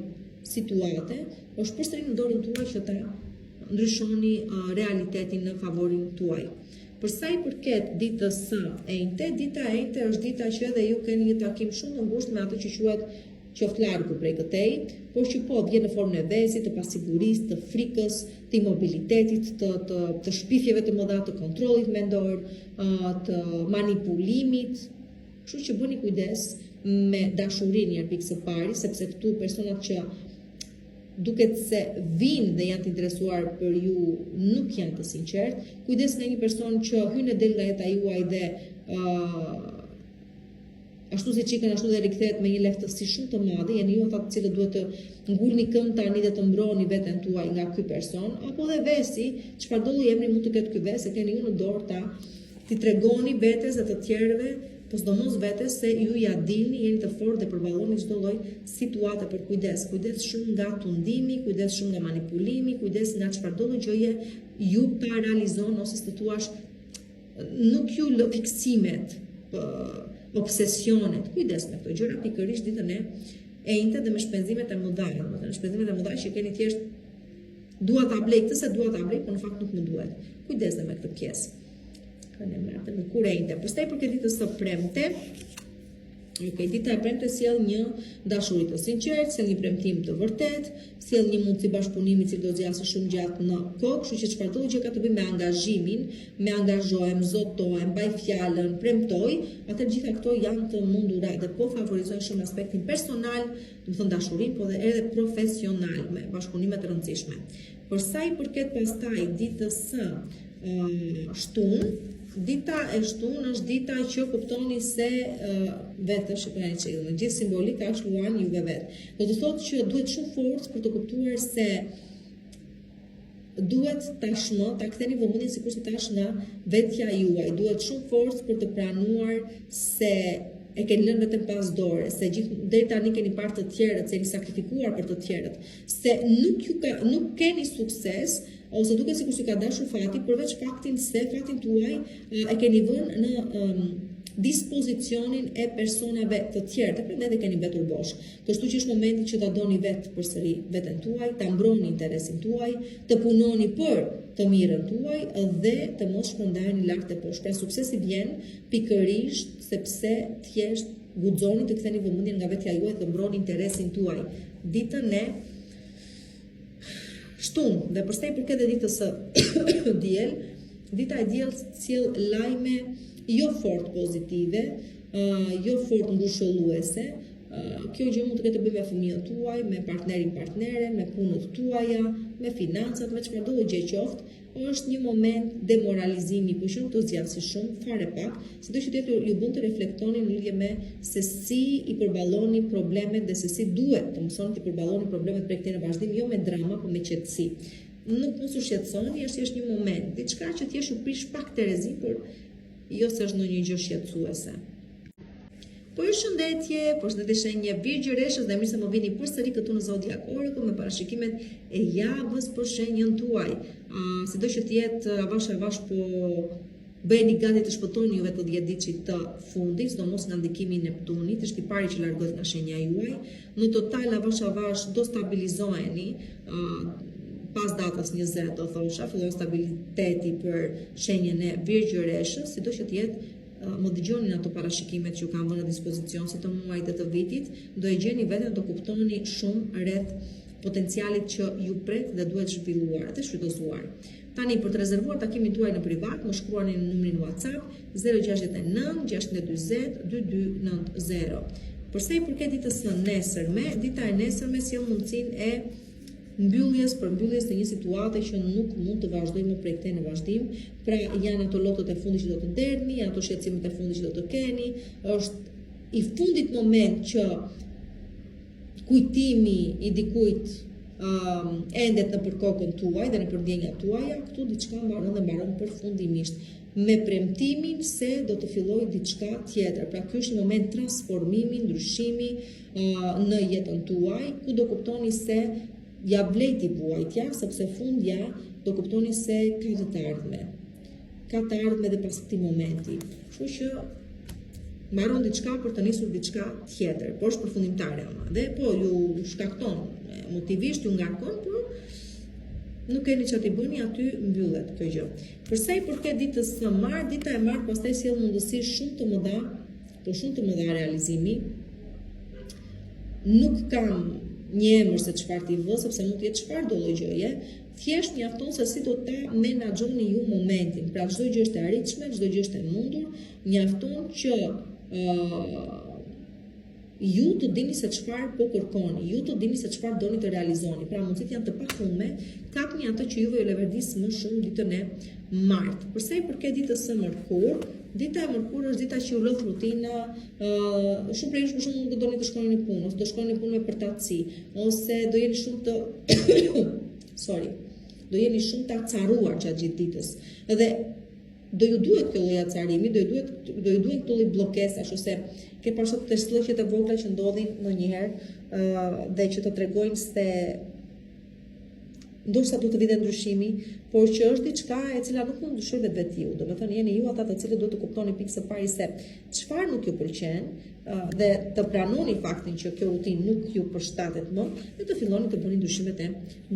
situate, është përsëri në dorën tuaj që ta ndryshoni realitetin në favorin tuaj. Për sa i përket ditës së enjte, dita e enjte është dita që edhe ju keni një takim shumë të ngushtë me atë që quhet qoftë largu prej këtej, por që po vjen në formën e vezit, të pasigurisë, të frikës, të imobilitetit, të shpifjeve të mëdha, të kontrollit mendor, të manipulimit. Kështu që bëni kujdes me dashurinë një pikë së pari, sepse këtu personat që duket se vinë dhe janë të interesuar për ju nuk janë të sinqert. Kujdes nga një person që hyn e del nga jeta juaj dhe ashtu si çikën ashtu dhe rikthehet me një lehtësi shumë të madhe, jeni ju ata të cilët duhet të ngulni këmbë tani dhe të mbroni veten tuaj nga ky person, apo dhe vesi, çfarëdo lloj emri mund të ketë ky ves, e keni ju në dorë ti tregoni vetes dhe të tjerëve, po sidomos vetes se ju ja dilni, jeni të fortë dhe përballoni çdo lloj situate për kujdes. Kujdes shumë nga tundimi, kujdes shumë nga manipulimi, kujdes nga çfarëdo gjëje ju paralizon ose të thuash nuk ju lë fiksimet, obsesionet. Kujdes me këto gjëra pikërisht ditën e enjte dhe me shpenzimet e mëdha, domethënë shpenzimet e mëdha që keni thjesht dua ta blej këtë se dua ta blej, por në fakt nuk më duhet. Kujdes me këtë pjesë. Në kurente. Pastaj për këtë ditës së premte, Okay, dita e premte sjell një dashuri të sinqertë, sjell një premtim të vërtet, sjell një mundësi bashkëpunimi që do zgjasë shumë gjatë në kohë, kështu që çfarëdo gjë ka të bëjë me angazhimin, me angazhohem, zotohem, mbaj fjalën, premtoj, atë gjitha këto janë të mundura dhe po favorizojnë shumë aspektin personal, do të thënë dashurinë, po dhe edhe profesional me bashkëpunime të rëndësishme. Për sa i përket pastaj ditës së shtunë, dita e shtunë është dita që kuptoni se vetë shqiptari që në gjithë simbolika është luan juve vetë. Do të thotë që duhet shumë forcë për të kuptuar se duhet tashmë ta ktheni vëmendjen sikur se tash nga vetja juaj. Duhet shumë forcë për të pranuar se e keni lënë vetëm pas dore, se gjithë deri tani keni parë të tjerët, se keni sakrifikuar për të tjerët, se nuk keni sukses ose duke sikur si ka dashur fati, përveç faktin se fatin tuaj e keni vënë në dispozicionin e personave të tjerë, dhe prandaj keni mbetur bosh. Kështu që është momenti që ta doni vetë përsëri veten tuaj, ta mbroni interesin tuaj, të punoni për të mirën tuaj dhe të mos shpërndani lart e poshtë. Pra suksesi vjen pikërisht sepse thjesht guxoni të ktheni vëmendjen nga vetja juaj dhe mbroni interesin tuaj. Ditën e shtunë, dhe përsa i përket ditës së diel, dita e diel sjell lajme jo fort pozitive, jo fort ngushëlluese. Kjo gjë mund të ketë të bëjë me fëmijët tuaj, me partneren, me punët tuaja, me financat, me çfarëdo gjë qoftë. Është një moment demoralizimi, por shumë entuziazmi shumë, fare pak, sidoqë që ju bën të reflektoni në lidhje me se si i përballoni problemet dhe se si duhet të mësoni të përballoni problemet prej këtij në vazhdim, jo me drama, por me qetësi. Nuk mos u shqetësoni, është një moment, diçka që thjesht u prish pak terezi, por jo se është ndonjë gjë shqetësuese. Përshëndetje, përshëndetje shenjë Virgjëreshës dhe mirë se më vini përsëri këtu në Zodiac Oracle me parashikimet e javës për shenjën tuaj. Sido që të jetë avash po bëheni gati të shpëtoni juve të 10 ditësh të fundit, sidomos nga ndikimi i Neptunit, është i pari që largohet nga shenja juaj. Në total avash do stabilizoheni pas datës 20, do thosha, fillon stabiliteti për shenjën e Virgjëreshës, sido që të jetë më dëgjoni ato parashikimet që kanë vënë në dispozicion si të muajit dhe të vitit, do e gjeni veten do kuptoni shumë rreth potencialit që ju pret dhe duhet zhvilluar dhe shfrytëzuar. Tani për të rezervuar takimin tuaj në privat, më shkruani në numrin WhatsApp 069 640 2290. Përsa i përket ditës së nesërme, dita e nesërme sjell mundësinë e mbylljes të një situate që nuk mund të vazhdojë më prej këtej në vazhdim. Pra janë ato lotët e fundit që do të derdhni, janë ato shqetësimet e fundit që do të keni, është i fundit moment që kujtimi i dikujt endet në përkokën tuaj dhe në përdjenjat tuaja, këtu diçka mbaron përfundimisht me premtimin se do të fillojë diçka tjetër. Pra ky është një moment transformimi, ndryshimi në jetën tuaj, ku do kuptoni se ja vlejti vuajtja, sepse fundja do kuptoni se ka të ardhme. Ka të ardhme dhe pas këtij momenti. Kështu që mbaron diçka për të nisur diçka tjetër, por është përfundimtare ama. Dhe po ju shkakton motivisht, ju ngarkon, por nuk keni çfarë të bëni, aty mbyllet kjo gjë. Përsa i përket ditës së martë, dita e martë pastaj sjell mundësi shumë të mëdha realizimi. Nuk kam një emër se çfarë t'i vë, sepse mund të jetë çfarë do lloj gjëje, thjesht mjafton se si do ta menaxhoni ju momentin. Pra çdo gjë është e arritshme, çdo gjë është e mundur, mjafton që ju të dini se çfarë po kërkoni, ju të dini se çfarë doni të realizoni. Pra mundësit janë të pahume, kapni atë që juve ju leverdis më shumë ditën e martë. Përsa i përket ditës së mërkur, dita e mërkur është dita që ju lodh rutina, shumë prej jush për shumë nuk doni të shkoni në punë, ose do shkoni në punë me përtatësi, ose do jeni shumë të do jeni shumë të acaruar gjatë gjithë ditës. Edhe do ju duhet kjo lloj acarimi, do ju duhet këto lloj bllokesash ose ke pasur të sllëqjet e vogla që ndodhin ndonjëherë dhe që të tregojnë se ndoshta do të vijë ndryshimi, por që është diçka e cila nuk mund të ndryshojë vetë ju. Domethënë jeni ju ata të cilët duhet të kuptoni pikë së pari se çfarë nuk ju pëlqen dhe të pranoni faktin që kjo rutinë nuk ju përshtatet më dhe të filloni të bëni ndryshimet e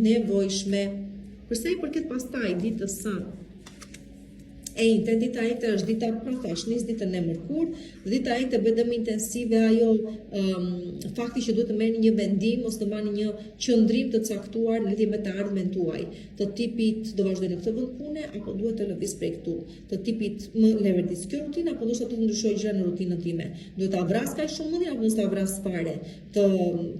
nevojshme. Përsa i përket pastaj ditës së e njëjtë, dita ejte është dita pra thash, nis ditën e mërkur, dita ejte bëhet më intensive ajo fakti që duhet të merrni një vendim ose të marrni një qëndrim të caktuar në lidhje me të ardhmen tuaj, të tipit do vazhdoj në këtë vend pune apo duhet të lëviz prej këtu, të tipit më leverdis kjo rutinë apo ndoshta të ndryshoj gjëra në rutinën time, duhet ta vras kaq shumë mendin apo mos ta vras fare, të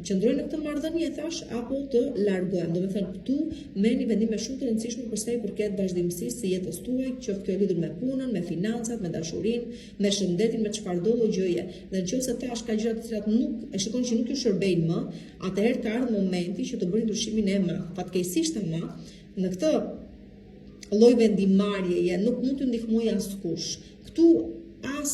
qëndroj në këtë marrëdhënie thash apo të largohem. Domethënë këtu merrni vendime shumë të rëndësishme për sa i përket vazhdimësisë së jetës tuaj, qoftë kjo lidhur me punën, me financat, me dashurinë, me shëndetin, me çfarëdo gjëje. Dhe nëse thash ka gjëra të cilat nuk e shikoni që nuk ju shërbejnë më, atëherë ka ardhur momenti që të bëni ndryshimin e madh. Fatkeqësisht ama, në këtë lloj vendimarrjeje nuk mund të ndihmoj askush. Këtu as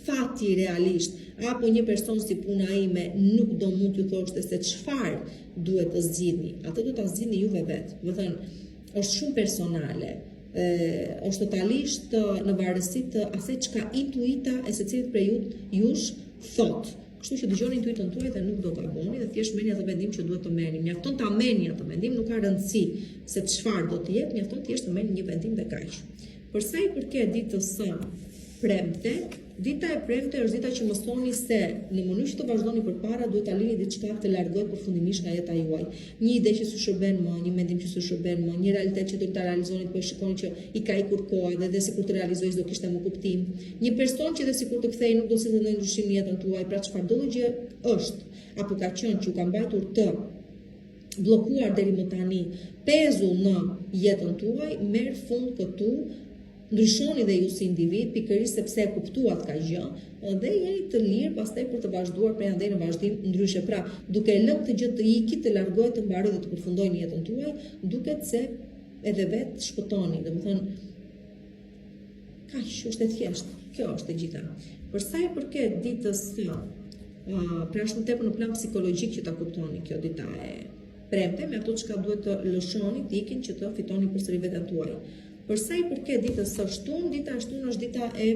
fati realisht apo një person si puna ime nuk do mund t'ju thoshte se çfarë duhet të zgjidhni. Atë do ta zgjidhni juve vetë. Do të thënë, është shumë personale. Është totalisht në varësi të asaj çka intuita e secilit prej jush thot. Kështu që dëgjoni intuitën tuaj dhe nuk do gaboni dhe thjesht merrni atë vendim që duhet të merrni. Mjafton ta merrni atë vendim, nuk ka rëndësi se çfarë do të jetë, mjafton thjesht të merrni një vendim dhe kaq. Për sa i përket ditës së premte, dita e premte është dita që mësoni se në mënyrë që të vazhdoni përpara duhet ta lini diçka të largohet përfundimisht nga jeta juaj. Një ide që s'u shërben më, një mendim që s'u shërben më, një realitet që do ta realizoni po shikoni që i ka ikur koha dhe sikur të realizojë do kishte më kuptim. Një person që sikur të kthehej nuk do të ndonjë ndryshim në jetën tuaj, pra çfarëdo gjë është apo ka qenë që u ka mbajtur të bllokuar deri më tani pezull në jetën tuaj, merr fund këtu. Ndryshoni dhe ju si individ, pikërisht sepse e kuptuat ka gjë dhe jeni të lirë pastaj për të vazhduar prej andaj në vazhdim ndryshe. Pra, duke lënë të gjë të iki, të largohet, të mbarojë dhe të përfundojë jetën tuaj, duket se edhe vetë shpëtoni. Domethënë, kaq është e thjeshtë. Kjo është e gjitha. Për sa i përket ditës së, pra është më tepër në plan psikologjik që ta kuptoni kjo dita e premte me ato çka duhet të lëshoni, të ikin që të fitoni përsëri veten tuaj. Për sa i përket ditës së shtunë, dita e shtunë është dita e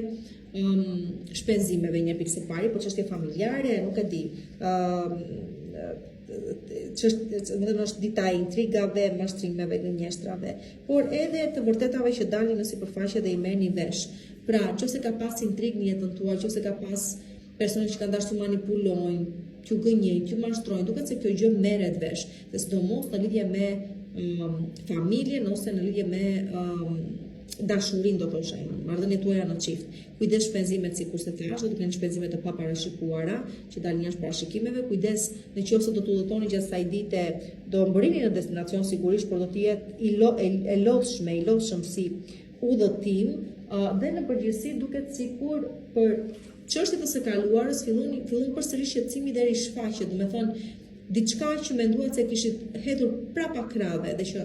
shpenzimeve, një pikë së pari, por çështje familjare, nuk e di. Është dita e intrigave, mashtrimeve, gënjeshtrave, por edhe të vërtetave që dalin në sipërfaqe dhe i merrni vesh. Pra, nëse ka pas intrigë në jetën tuaj, nëse ka pas persona që kanë dashur të manipulojnë, t'ju gënjejnë, t'ju mashtrojnë, duket se kjo gjë merret vesh, dhe sidomos në lidhje me familjen ose në lidhje me dashurinë, do të thosha, marrëdhëniet tuaja në çift. Kujdes shpenzimet sikur se thash, do të keni shpenzime të paparashikuara që dalin jashtë parashikimeve. Kujdes nëse do të udhëtoni gjatë asaj dite, do mbërrini në destinacion sigurisht, por do të jetë e lodhshëm si udhëtim dhe në përgjithësi duket sikur për çështjet e së kaluarës fillon përsëri shqetësimi dhe rishfaqje, do të thënë diçka që menduat se kishit hedhur prapa krave dhe që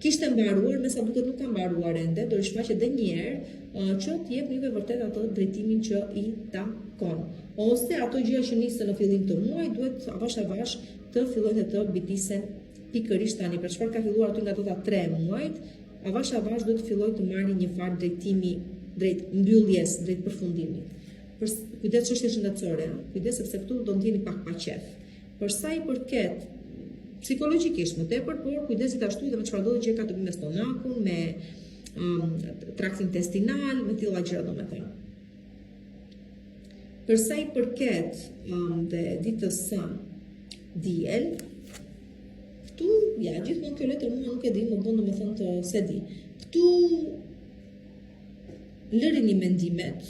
kishte mbaruar, me sa duket nuk ka mbaruar ende, do rishfaqet edhe një herë që të jep juve vërtet atë drejtimin që i takon. Ose ato gjëra që nisën në fillim të muajit duhet avash të fillojnë të bidisen pikërisht tani. Për çfarë ka filluar aty nga data 3 muajit, avash duhet të fillojë të marrë një farë drejtimi drejt mbylljes, drejt përfundimit. Kujdes çështje shëndetësore, kujdes sepse këtu do ndjeni pak pa qef. Për sa i përket psikologjikisht më tepër, por kujdes gjithashtu edhe me çfarëdo gjë ka të bëjë me stomakun, me traktin intestinal, me tilla gjëra domethënë. Për sa i përket dhe ditës së diel, këtu gjithmonë kjo letër mua nuk e di, më bën domethënë të se di. Këtu lërini mendimet.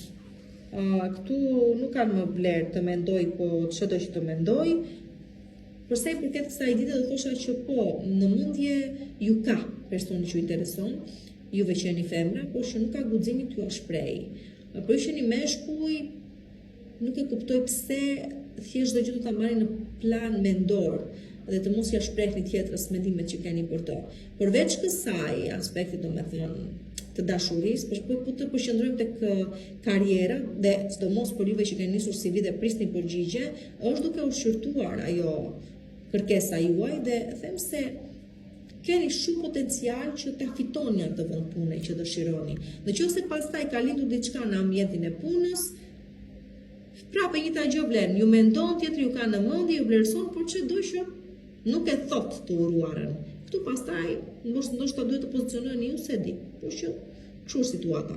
Këtu nuk kam më vlerë të mendoj, po çdo që të mendoj. Përsa i përket kësaj dite do thosha që po, në mendje ju ka personi që ju intereson, juve që jeni femra, por që nuk ka guximin t'ju shpreh. Por që jeni meshkuj, nuk e kuptoj pse thjesht çdo gjë do ta marrni në plan mendor dhe të mos ja shprehni tjetrës mendimet që keni për të. Përveç kësaj aspekti domethënë të dashurisë, për të përqendrojmë tek karriera dhe sidomos për juve që keni nisur CV dhe prisni përgjigje, është duke u shqyrtuar ajo kërkesa juaj dhe them se keni shumë potencial që ta fitoni atë vend pune që dëshironi. Nëse pastaj ka lindur diçka në ambientin e punës, prapë njëta gjë vlen, ju mendon, tjetri ju ka në mendje, ju vlerëson, por çdo që nuk e thot të uruarën. Këtu pastaj ndoshta duhet të pozicionoheni ju se di, por që kështu situata.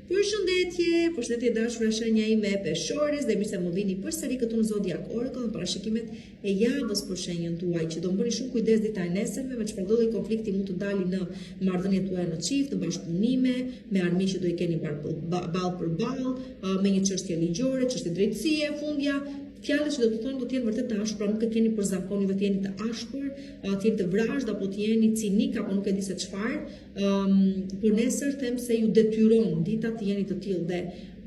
Përshëndetje dashura, shenja ime e peshores dhe mirë se më vini përsëri këtu në Zodiac Oracle në parashikimet e javës për shenjën tuaj, që do më bëni shumë kujdes dita e nesërme me çfarëdo lloj konflikti mund të dali në marrëdhëniet tuaja në çift, në bashkëpunime, me armiq që do i keni ball për ball, me një çështje ligjore, çështje drejtësie, fundja. Fjalët që do të thonë do të jenë vërtet të ashpër, pra nuk e keni për zakon, ju të jeni të ashpër, të jeni të vrazhd apo të jeni cinik apo nuk e di se çfarë. Por nesër them se ju detyron dita të jeni të tillë dhe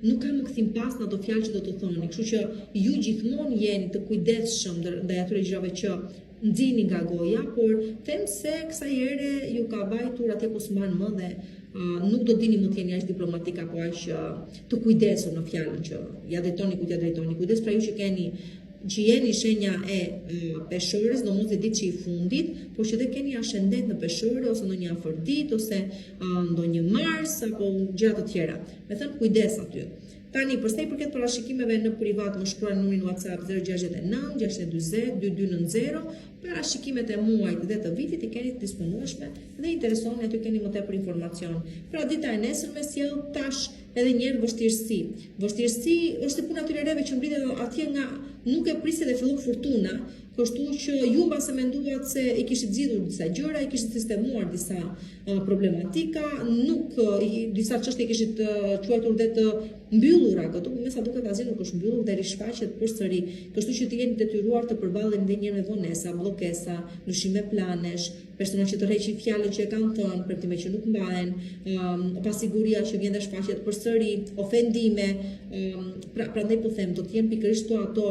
nuk ka më kthim pas në ato fjalë që do të thoni. Kështu që ju gjithmonë jeni të kujdesshëm ndaj atyre gjërave që nxini nga goja, por them se kësaj here ju ka vajtur atje ku s'mban më dhe nuk do dini më të jeni aq diplomatik apo aq të kujdesur në fjalën që ja drejtoni ku ja drejtoni. Kujdes pra ju që jeni shenja e peshores, do mos e ditë që i fundit, por që dhe keni ascendent në peshore ose ndonjë afërdit ose ndonjë Mars apo gjëra të tjera. Me thënë kujdes aty. Tani, përsa i përket parashikimeve në privat, më shkruani numrin WhatsApp 069 640 2290, parashikimet e muajit dhe të vitit i keni të disponueshme dhe interesoni aty keni më tepër informacion. Pra dita e nesërme sjell tash edhe një herë vështirësi. Vështirësi është puna atyre reve që mbritet atje nga nuk e prisje dhe fillon fortuna, kështu që ju mbase menduat se i kishit zgjidhur disa gjëra, i kishit sistemuar disa problematika, disa çështje i kishit quajtur dhe të mbyllura këtu, por me sa duket asgjë nuk është mbyllur dhe rishfaqet përsëri. Kështu që të jeni detyruar të përballeni edhe një herë me vonesa, bllokesa, ndryshime planesh, persona që të rreqin fjalën që e kanë thënë, premtime që nuk mbahen, pasiguria që vjen dhe shfaqet përsëri, ofendime, prandaj po them, do të jenë pikërisht ato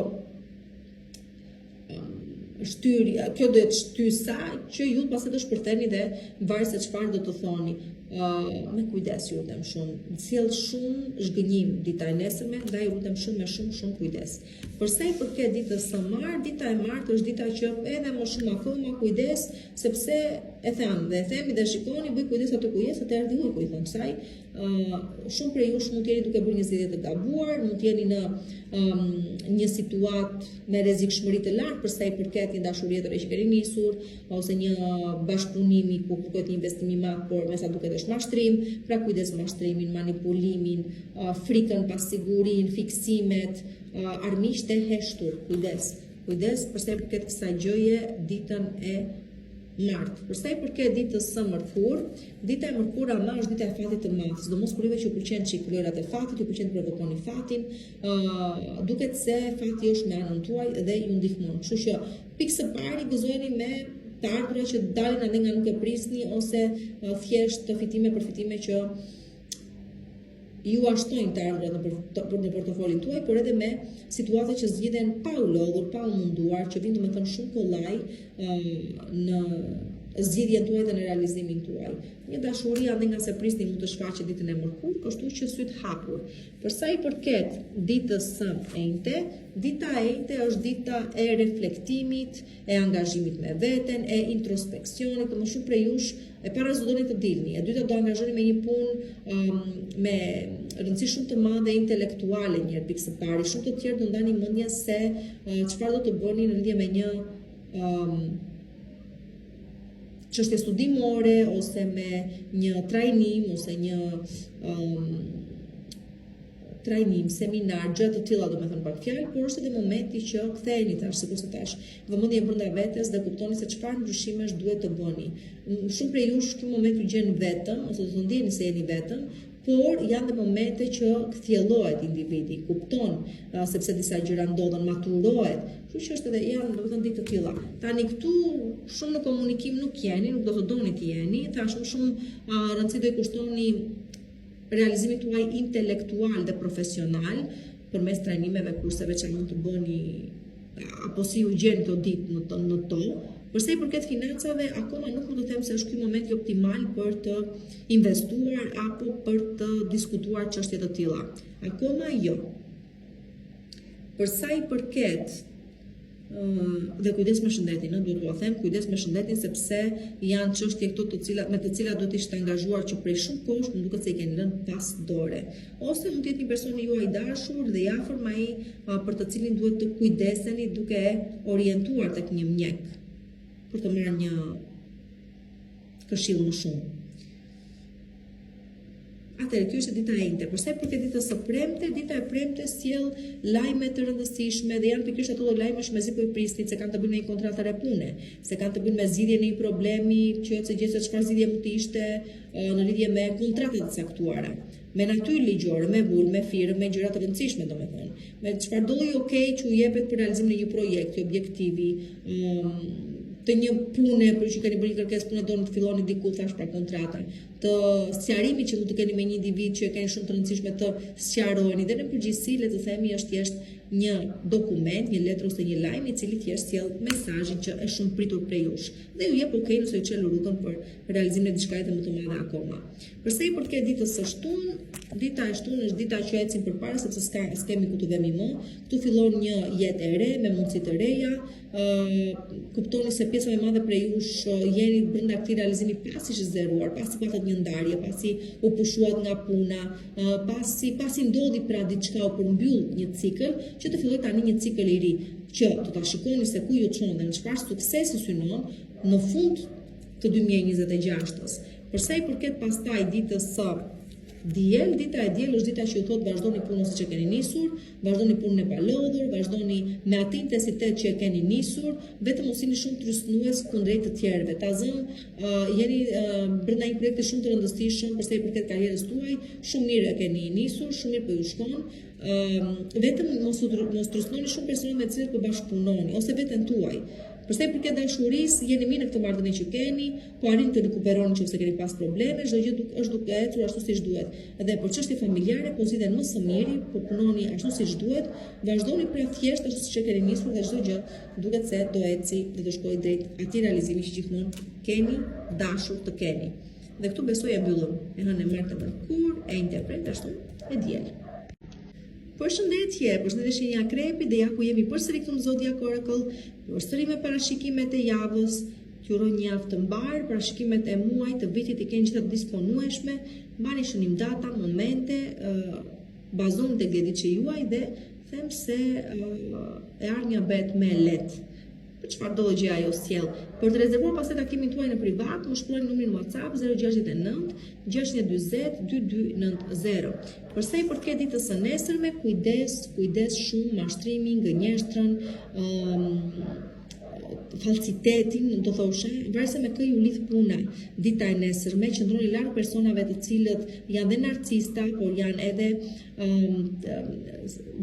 shtyrja, kjo do të shtysa që ju pasi të shpërtheni dhe varet se çfarë do të thoni. Me kujdes ju lutem shumë. Sjell shumë zhgënjim dita e nesërme, ndaj ju lutem shumë me shumë kujdes. Për sa i përket ditës së martë, dita e martë është dita që edhe më shumë akoma kujdes, sepse e them dhe shikoni, bëj kujdes ato ku jes, atë erdhi ujku i them saj. Shumë prej jush mund të jeni duke bërë një zgjedhje të gabuar, mund të jeni në një situatë me rrezikshmëri të lartë për sa i përket një dashurie të re që keni nisur, ose një bashkëpunimi ku kërkohet një investim i madh, por me sa duket është mashtrim, pra kujdes mashtrimin, manipulimin, frikën, pasigurin, fiksimet, armiqtë e heshtur, kujdes për sa i përket kësaj gjëje ditën e martë. Për sa i përket ditës së mërkur, dita e mërkur ama është dita e fatit të madh, sidomos kur juve që pëlqen çik lojrat e fatit, ju pëlqen të provokoni fatin, duket se fati është me anën tuaj dhe ju ndihmon. Kështu që pikë së pari gëzojeni me të ardhura që dalin ande nga nuk e prisni ose thjesht fitime për fitime që ju ashtojnë të ardhurat në portofolin tuaj, por edhe me situata që zgjidhen pa u lodhur, pa u munduar, që vinë domethënë shumë kollaj në zgjidhjen tuaj dhe në realizimin tuaj. Një dashuri ande nga se prisni mund të shfaqet ditën e mërkur, kështu që syt hapur. Për sa i përket ditës së enjte, dita e enjte është dita e reflektimit, e angazhimit me veten, e introspeksionit, të më shumë prej jush e para zëdoni të dilni. E dyta do angazhoni me një punë me rëndësi shumë të madhe intelektuale një pikë së pari. Shumë të tjerë do ndani mendjen se çfarë do të bëni në lidhje me një çështje studimore ose me një trajnim ose një trajnim, seminar, gjë të tilla domethënë pak fjalë, por është edhe momenti që ktheheni tash, sikur se tash, vëmendjen brenda vetes dhe kuptoni se çfarë ndryshimesh duhet të bëni. Shumë prej jush ky moment ju gjen vetëm ose do të ndjeni se jeni vetëm, por janë dhe momente që kthjellohet individi, kupton sepse disa gjëra ndodhen, maturohet. Kështu që është edhe janë domethënë ditë të tilla. Tani këtu shumë në komunikim nuk jeni, nuk do të doni të jeni, tash shumë rëndësi do i kushtoni realizimit tuaj intelektual dhe profesional përmes trajnimeve, kurseve që mund të bëni apo si ju gjen këto ditë në to. Përsa i përket financave, akoma nuk mund të them se është ky momenti optimal për të investuar apo për të diskutuar çështje të tilla. Akoma jo. Përsa i përket dhe kujdes me shëndetin, duhet t'ua them, kujdes me shëndetin sepse janë çështje këto me të cilat do të ishte angazhuar që prej shumë kohësh më duket se i keni lënë pas dore. Ose mund të jetë një person juaj i dashur dhe i afërm ai për të cilin duhet të kujdeseni duke orientuar tek një mjek për të marrë një këshill më shumë. Atëherë, kjo është dita e njëjtë. Përsa i përket ditës së premte, dita e premte sjell lajme të rëndësishme dhe janë pikërisht ato lajme që mezi po i prisnin, se kanë të bëjnë me një kontratë re pune, se kanë të bëjnë me zgjidhjen e një problemi që se gjetë se çfarë zgjidhje mund të ishte në lidhje me kontratat e caktuara, me natyrë ligjore, me vulë, me firmë, me gjëra të rëndësishme, domethënë, me çfarë do që u jepet për realizimin e një projekti, objektivi, të një pune, për që keni bërë një kërkesë pune, do në të filloni diku thash pra kontrata, të sqarimit që mund të keni me një individ që keni shumë të rëndësishme të sqarojeni, dhe në përgjithësi le të themi është thjesht një dokument, një letër ose një lajm i cili thjesht sjell mesazhin që është shumë pritur prej jush dhe ju jep nëse ju çel rrugën për realizimin e diçka më të madhe akoma. Përsa i përket ditës së shtunë, dita e shtunë është dita që ecim përpara sepse s'kemi ku të vemi më. Ktu fillon një jetë e re me mundësi të reja. Kuptoni se pjesa më e madhe prej jush jeni brenda këtij realizimi pasi është zëruar, pasi patët një ndarje, pasi u pushuat nga puna, pasi ndodhi pra diçka u përmbyll një cikël që të filloj tani një cikël i ri, që do ta shikoni se ku ju çon dhe në çfarë suksesi synon në fund të 2026-s. Përsa i përket pastaj ditës së diel, dita e diel është dita që ju thotë vazhdoni punën siç e keni nisur, vazhdoni punën e palodhur, vazhdoni me atë intensitet që e keni nisur, vetëm mos jeni shumë trysnues kundrejt të tjerëve. Ta zëm jeni brenda një projekti shumë të rëndësishëm përsa i përket karrierës tuaj, shumë mirë e keni nisur, shumë mirë po ju shkon. Vetëm mos trysnoni shumë personat me të cilët po bashkëpunoni ose veten tuaj. Përsa i përket dashurisë, jeni mirë në këtë marrëdhënie që keni, po arrini të rikuperoni nëse keni pas probleme, çdo gjë është duke ecur ashtu siç duhet. Edhe për çështje familjare, po zgjidhen më së miri, po punoni ashtu siç duhet, vazhdoni pra thjesht ashtu siç e keni nisur dhe çdo gjë duket se do eci dhe do shkojë drejt atij realizimi që gjithmonë keni dashur të keni. Dhe këtu besoj e mbyllëm. E hënë Mart e Mërkur, e interpret ashtu e diel. Përshëndetje shenja Akrepi dhe ja ku jemi përsëri këtu në Zodiac Oracle, përsëri me parashikimet e javës, t'ju uroj një javë të mbar, parashikimet e muajit të vitit i keni gjithë të disponueshme, mbani shënim data, momente, bazoni tek dediqe juaj dhe them se e ardhmja bëhet me lehtë. Për çfarë do gjë ajo sjell. Për të rezervuar pastaj takimin tuaj në privat, më shkruani numrin WhatsApp 069 640 2290. Përsa i përket ditës së nesërme, kujdes shumë mashtrimi, gënjeshtrën, falsitetin, do thosha, varëse me kë ju lidh puna. Dita e nesërme qëndroni larg personave të cilët janë dhe narcista, por janë edhe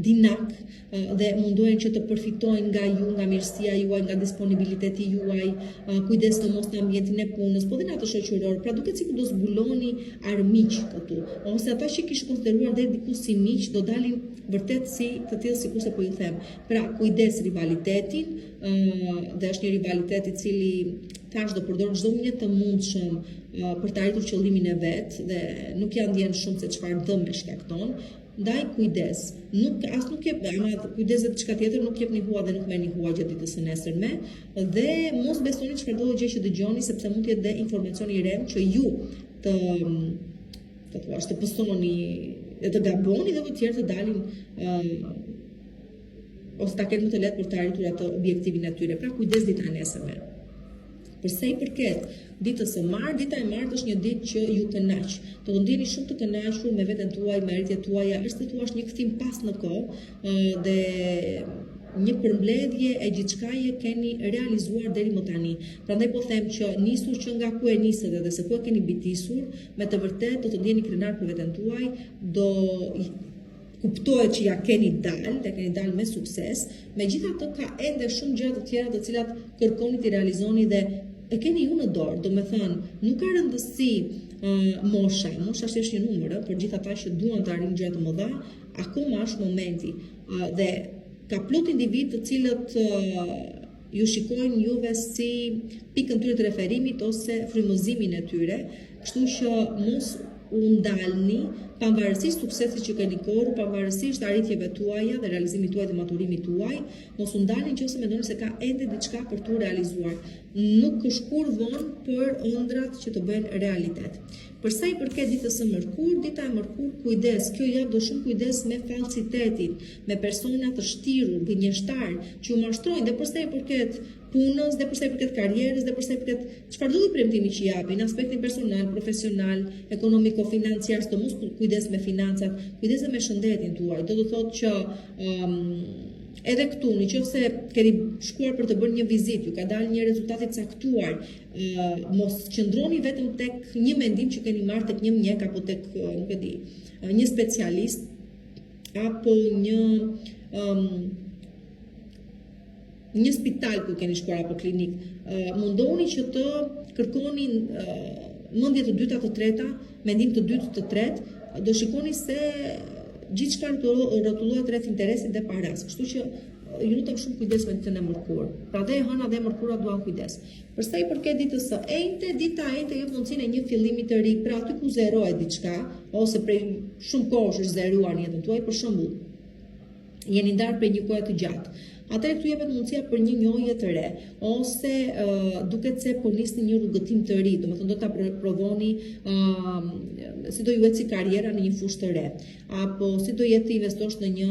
dinak dhe mundohen që të përfitojnë nga ju, nga mirësia juaj, nga disponibiliteti juaj, kujdes të mos në ambientin e punës, po dhe në atë shoqëror, pra duket sikur do zbuloni armiq këtu, ose ata që kishin konsideruar deri diku si miq do dalin vërtet si të tillë sikurse po ju them. Pra kujdes rivalitetin, dhe është një rivalitet i cili tash do përdor çdo mënyrë të mundshëm për të arritur qëllimin e vet dhe nuk janë ndjen shumë se çfarë dëm e shkakton. Ndaj kujdes, nuk jep kujdes dhe diçka tjetër, nuk jepni hua dhe nuk merrni hua gjatë ditës së nesërme dhe mos besoni çfarëdo gjë që dëgjoni sepse mund të jetë dhe informacion i rem që ju të pësoni dhe të gaboni dhe të tjerë të dalin ose ta kenë më të lehtë për të arritur atë objektivin e tyre. Pra kujdes dita e nesërme. Përsa i përket ditës së martë, dita e martë është një ditë që ju kënaq. Do të ndjeni shumë të kënaqur me veten tuaj, me arritjet tuaja, është thua një kthim pas në kohë dhe një përmbledhje e gjithçkaje keni realizuar deri më tani. Prandaj po them që nisur që nga ku e nisët dhe se ku e keni bitisur, me të vërtetë do të ndjeni krenar për veten tuaj, do kuptohet që ja keni dalë me sukses, megjithatë ka ende shumë gjëra të tjera të cilat kërkoni të realizoni dhe e keni ju në dorë, do me thënë, nuk ka rëndësi mosha është një numër, për gjithë ata që duan të arrijnë gjëra të mëdha, akoma është momenti dhe ka plot individ të cilët ju shikojnë juve si pikën tyre të referimit ose frymëzimin e tyre, kështu që mos u ndalni pavarësisht suksesit që keni korru, pavarësisht arritjeve tuaja dhe realizimit tuaj dhe maturimit tuaj, mos u ndalni nëse mendoni se ka ende diçka për tu realizuar. Nuk është kur vonë për ëndrat që të bëjnë realitet. Për sa i përket ditës së Mërkur, dita e Mërkur, kujdes, kjo javë do shumë kujdes me falsitetin, me persona të shtirur, gënjeshtar, që u mashtrojnë dhe për sa i përket punës, dhe për sa i përket karrierës, dhe për sa i përket çfarëdo lloj premtimi që japi në aspektin personal, profesional, ekonomiko-financiar, sidomos kujdes me financat, kujdes me shëndetin tuaj. Do të thotë që edhe këtu, nëse keni shkuar për të bërë një vizitë, ju ka dalë një rezultat i caktuar, mos qëndroni vetëm tek një mendim që keni marrë tek një mjek apo tek, nuk e di, një specialist apo një spital ku keni shkuar apo klinik. Mundoni që të kërkoni mendje të dyta, të treta, mendim të dytë, të tretë, do shikoni se gjithçka rrotullohet rreth interesit dhe paras. Kështu që ju lutem shumë kujdes me ditën e Mërkur. Prandaj hëna dhe Mërkura duan kujdes. Për sa i përket ditës së Enjte, dita e Enjte jep mundësinë e një fillimi të ri, pra aty ku zerohet diçka ose prej shumë kohësh është zeruar në jetën tuaj, për shembull, jeni ndarë prej një kohe të gjatë. Atëherë këtu jepet mundësia për një njohje të re, ose duket se po nisni një rrugëtim të ri, domethënë do ta provoni si do ju eci karriera në një fushë të re, apo si do jetë të investosh në një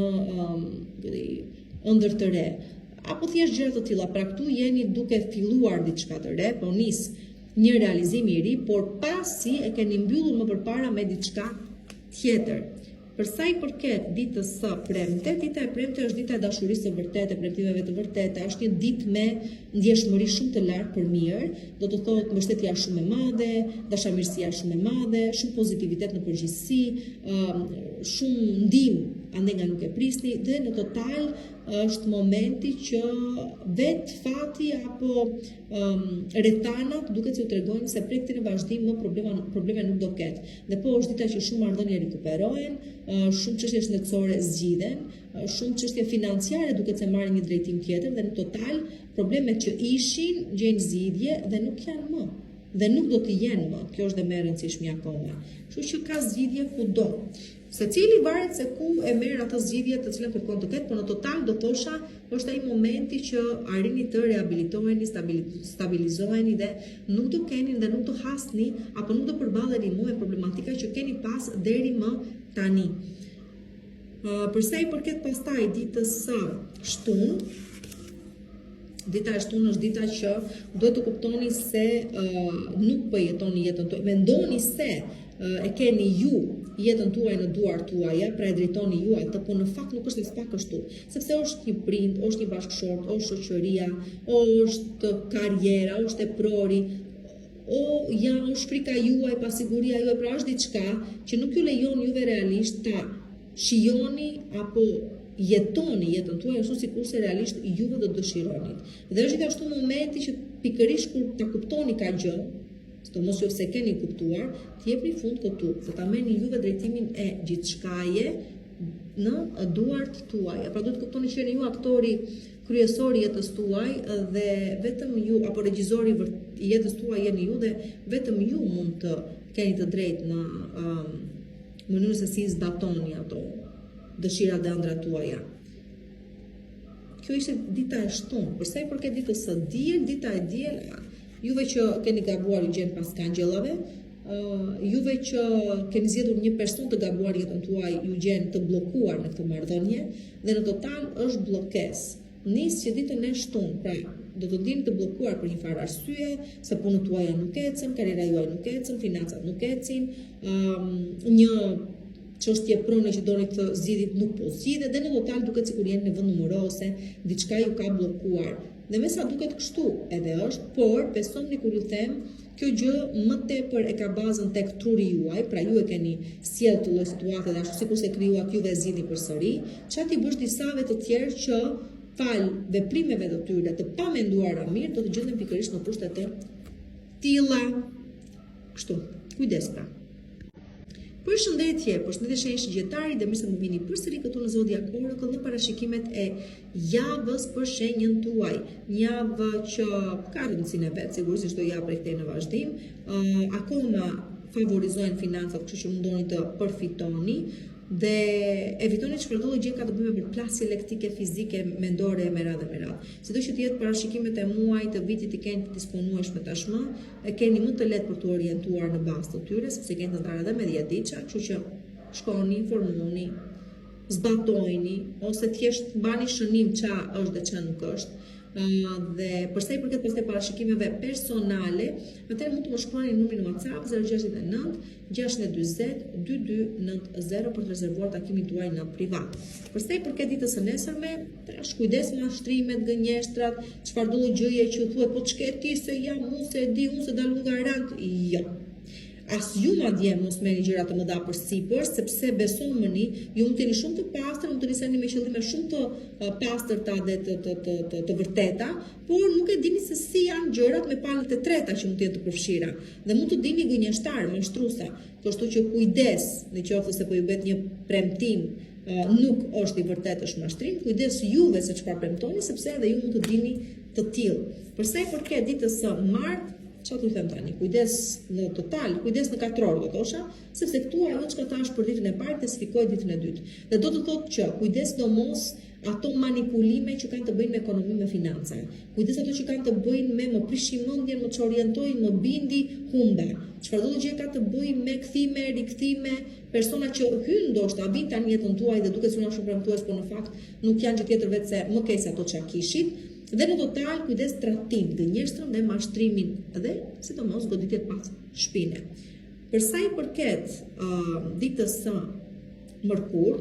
ëndër të re, apo thjesht gjëra të tilla. Pra këtu jeni duke filluar diçka të re, po nis një realizim i ri, por pasi e keni mbyllur më përpara me diçka tjetër. Për sa i përket ditës së Premte, dita e Premte është dita e dashurisë së vërtetë, premtimeve të vërteta, është një ditë me ndjeshmëri shumë të lartë për mirë, do të thotë mbështetja shumë e madhe, dashamirësia shumë e madhe, shumë pozitivitet në përgjithësi, shumë ndihmë ande nga nuk e prisni, dhe në total është momenti që vetë fati apo rrethanat duket se u tregojnë se prej këtij vazhdim më probleme nuk do ketë. Dhe po është dita që shumë marrëdhënie rikuperohen, shumë çështje shëndetësore zgjidhen, shumë çështje financiare duket se marrin një drejtim tjetër, dhe në total problemet që ishin gjejnë zgjidhje dhe nuk janë më. Dhe nuk do të jenë më. Kjo është dhe më e rëndësishme akoma. Kështu që ka zgjidhje kudo. Secili varet se ku e merr atë zgjidhje të cilën kërkon të ketë, por në total do thosha është ai momenti që arrini të rehabilitoheni, stabilizoheni dhe nuk do keni dhe nuk do hasni apo nuk do përballeni më me problematika që keni pas deri më tani. Për sa i përket pastaj ditës së Shtunë, dita e Shtunë është dita që duhet të kuptoni se nuk po jetoni jetën tuaj. Mendoni se e keni ju jetën tuaj në duart tuaja, pra e drejtoni ju atë, por në fakt nuk është pak kështu, sepse është një prind, është një bashkëshort, është shoqëria, është karriera, është e prori, është frika juaj, pasiguria juaj, pra është diçka që nuk ju lejon juve realisht ta shijoni apo jetoni jetën tuaj ashtu sikurse realisht juve do dëshironit. Dhe është gjithashtu momenti që pikërisht kur ta kuptoni ka gjë, sidomos ju se keni kuptuar, të jepni fund këtu, se ta merrni juve drejtimin e gjithçkaje në duart tuaja. Pra duhet të kuptoni që jeni ju aktori kryesor i jetës tuaj dhe vetëm ju, apo regjizori i jetës tuaj jeni ju, dhe vetëm ju mund të keni të drejtë në mënyrën se si zbatoni ato dëshirat dhe ëndrat tuaja. Kjo ishte dita e Shtunë. Për sa i përket ditës së Diel, dita e Diel, juve që keni gabuar ju gjen pas kangjellave, juve që keni zgjedhur një person të gabuar jetën tuaj ju gjen të bllokuar në këtë marrëdhënie, dhe në total është bllokesë. Nis që ditën e Shtunë, pra do të ndjeni të bllokuar për një farë arsye, se punët tuaja nuk ecën, karriera juaj nuk ecën, financat nuk ecin, një çështje prone që doni të zgjidhit nuk po zgjidhet, dhe në total duket sikur jeni në vend numërose, diçka ju ka bllokuar. Dhe me sa duket kështu edhe është, por besoni kur ju them, kjo gjë më tepër e ka bazën tek truri juaj, pra ju e keni sjell të lloj situate dhe ashtu sikur se krijuat juve zgjidhni përsëri, çati bësh disave të tjerë që fal veprimeve të tyre të pamenduara mirë do të gjenden pikërisht në kushte të tilla. Kështu, kujdes pra. Përshëndetje shenjë shigjetari dhe mirë se më vini përsëri këtu në Zodiac Oracle në parashikimet e javës për shenjën tuaj. Një javë që ka rëndësinë e vet, sigurisht do ja prej këtej në vazhdim. Akoma favorizojnë financat, kështu që mundoni të përfitoni dhe evitoni çfarëdo gjë ka të bëjë me përplasje lektike, fizike, mendore me radhë. Sido që të jetë parashikimet e muajit të vitit i keni të disponueshme tashmë, e keni më të lehtë për të orientuar në bazë të tyre, sepse keni të ndarë edhe me dhjetëdiça, kështu që shkoni, informoni, zbatojni ose thjesht mbani shënim ç'a është dhe ç'a nuk është. Dhe përsa i përket pastaj parashikimeve personale, atëherë mund të më shkruani në numrin WhatsApp 069 640 2290 për të rezervuar takimin tuaj në privat. Përsa i përket ditës së nesërme, tash kujdes me mashtrimet, gënjeshtrat, çfarëdo gjëje që thuhet po ç'ke ti se jam unë se di unë se dalun nga rand, jo. As ju madje mos merrni gjëra të mëdha përsipër, sepse besomuni, ju mund të jeni shumë të pastër, mund të niseni me qëllime shumë të pastërta dhe të vërteta, por nuk e dini se si janë gjërat me palët e treta që mund të jetë të përfshira. Dhe mund të dini gënjeshtar, mashtruese. Kështu që kujdes, nëse se po ju bëhet një premtim, nuk është i vërtetë është mashtrim, kujdes juve se çfarë premtoni, sepse edhe ju mund të dini të tillë. Përsa i përket ditës së martë, çfarë do të them tani? Kujdes në total, kujdes në 4 orë do thosha, sepse këtu ajo çka tash për ditën e parë testifikoj ditën e dytë. Dhe do të thotë që kujdes domos ato manipulime që kanë të bëjnë me ekonominë, me financa. Kujdes ato që kanë të bëjnë me më prishin mendjen, më çorientojnë, më bindi, humbe. Çfarëdo gjë ka të bëjë me kthime, rikthime, persona që hyn ndoshta vin tani jetën tuaj dhe duket se janë shumë premtues, por në fakt nuk janë gjë tjetër vetë se më keq se ato çka kishit. Dhe në total kujdes tradhtim, gënjeshtrën dhe mashtrimin dhe sidomos goditjet pas shpine. Për sa i përket ditës së mërkur,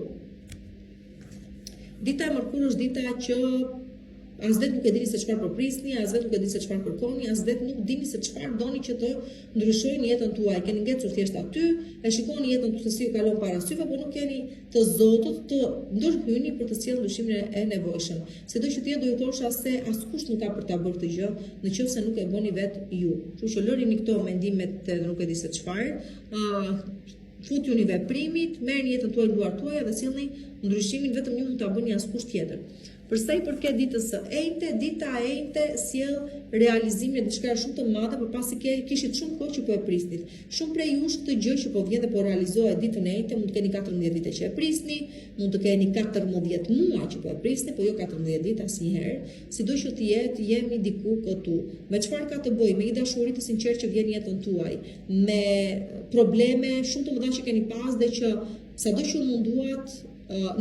dita e mërkur është dita që as vetë nuk e dini se çfarë përprisni, as vetë nuk e dini se çfarë kërkoni, as vetë nuk dini se çfarë doni që të ndryshojnë jetën tuaj. Keni ngecur thjesht aty, e shikoni jetën se si ju kalon para syve, por nuk keni të zotët të ndërhyni për të sjellë ndryshimin e nevojshëm. Sido që do ju thosha se askush nuk ka për ta bërë këtë gjë, nëse nuk e bëni vetë ju. Kështu që lërini këto mendimet nuk e di se çfarë. Futuni veprimit, merrni jetën tuaj duar tuaja dhe sillni ndryshimin vetëm ju mund ta bëni askush tjetër. Përsa i përket ditës së enjte, dita e enjte sjell realizimin e diçka shumë të madhe, por pasi kishit shumë kohë që po e prisnit. Shumë prej jush këtë gjë që po vjen dhe po realizohet ditën e enjte, mund të keni 14 vite që e prisni, mund të keni 14 muaj që po e prisni, po jo 14 ditë asnjëherë. Sido që të jetë, jemi diku këtu. Me çfarë ka të bëjë? Me një dashuri të sinqertë që vjen jetën tuaj, me probleme shumë të mëdha që keni pas dhe që sado që munduat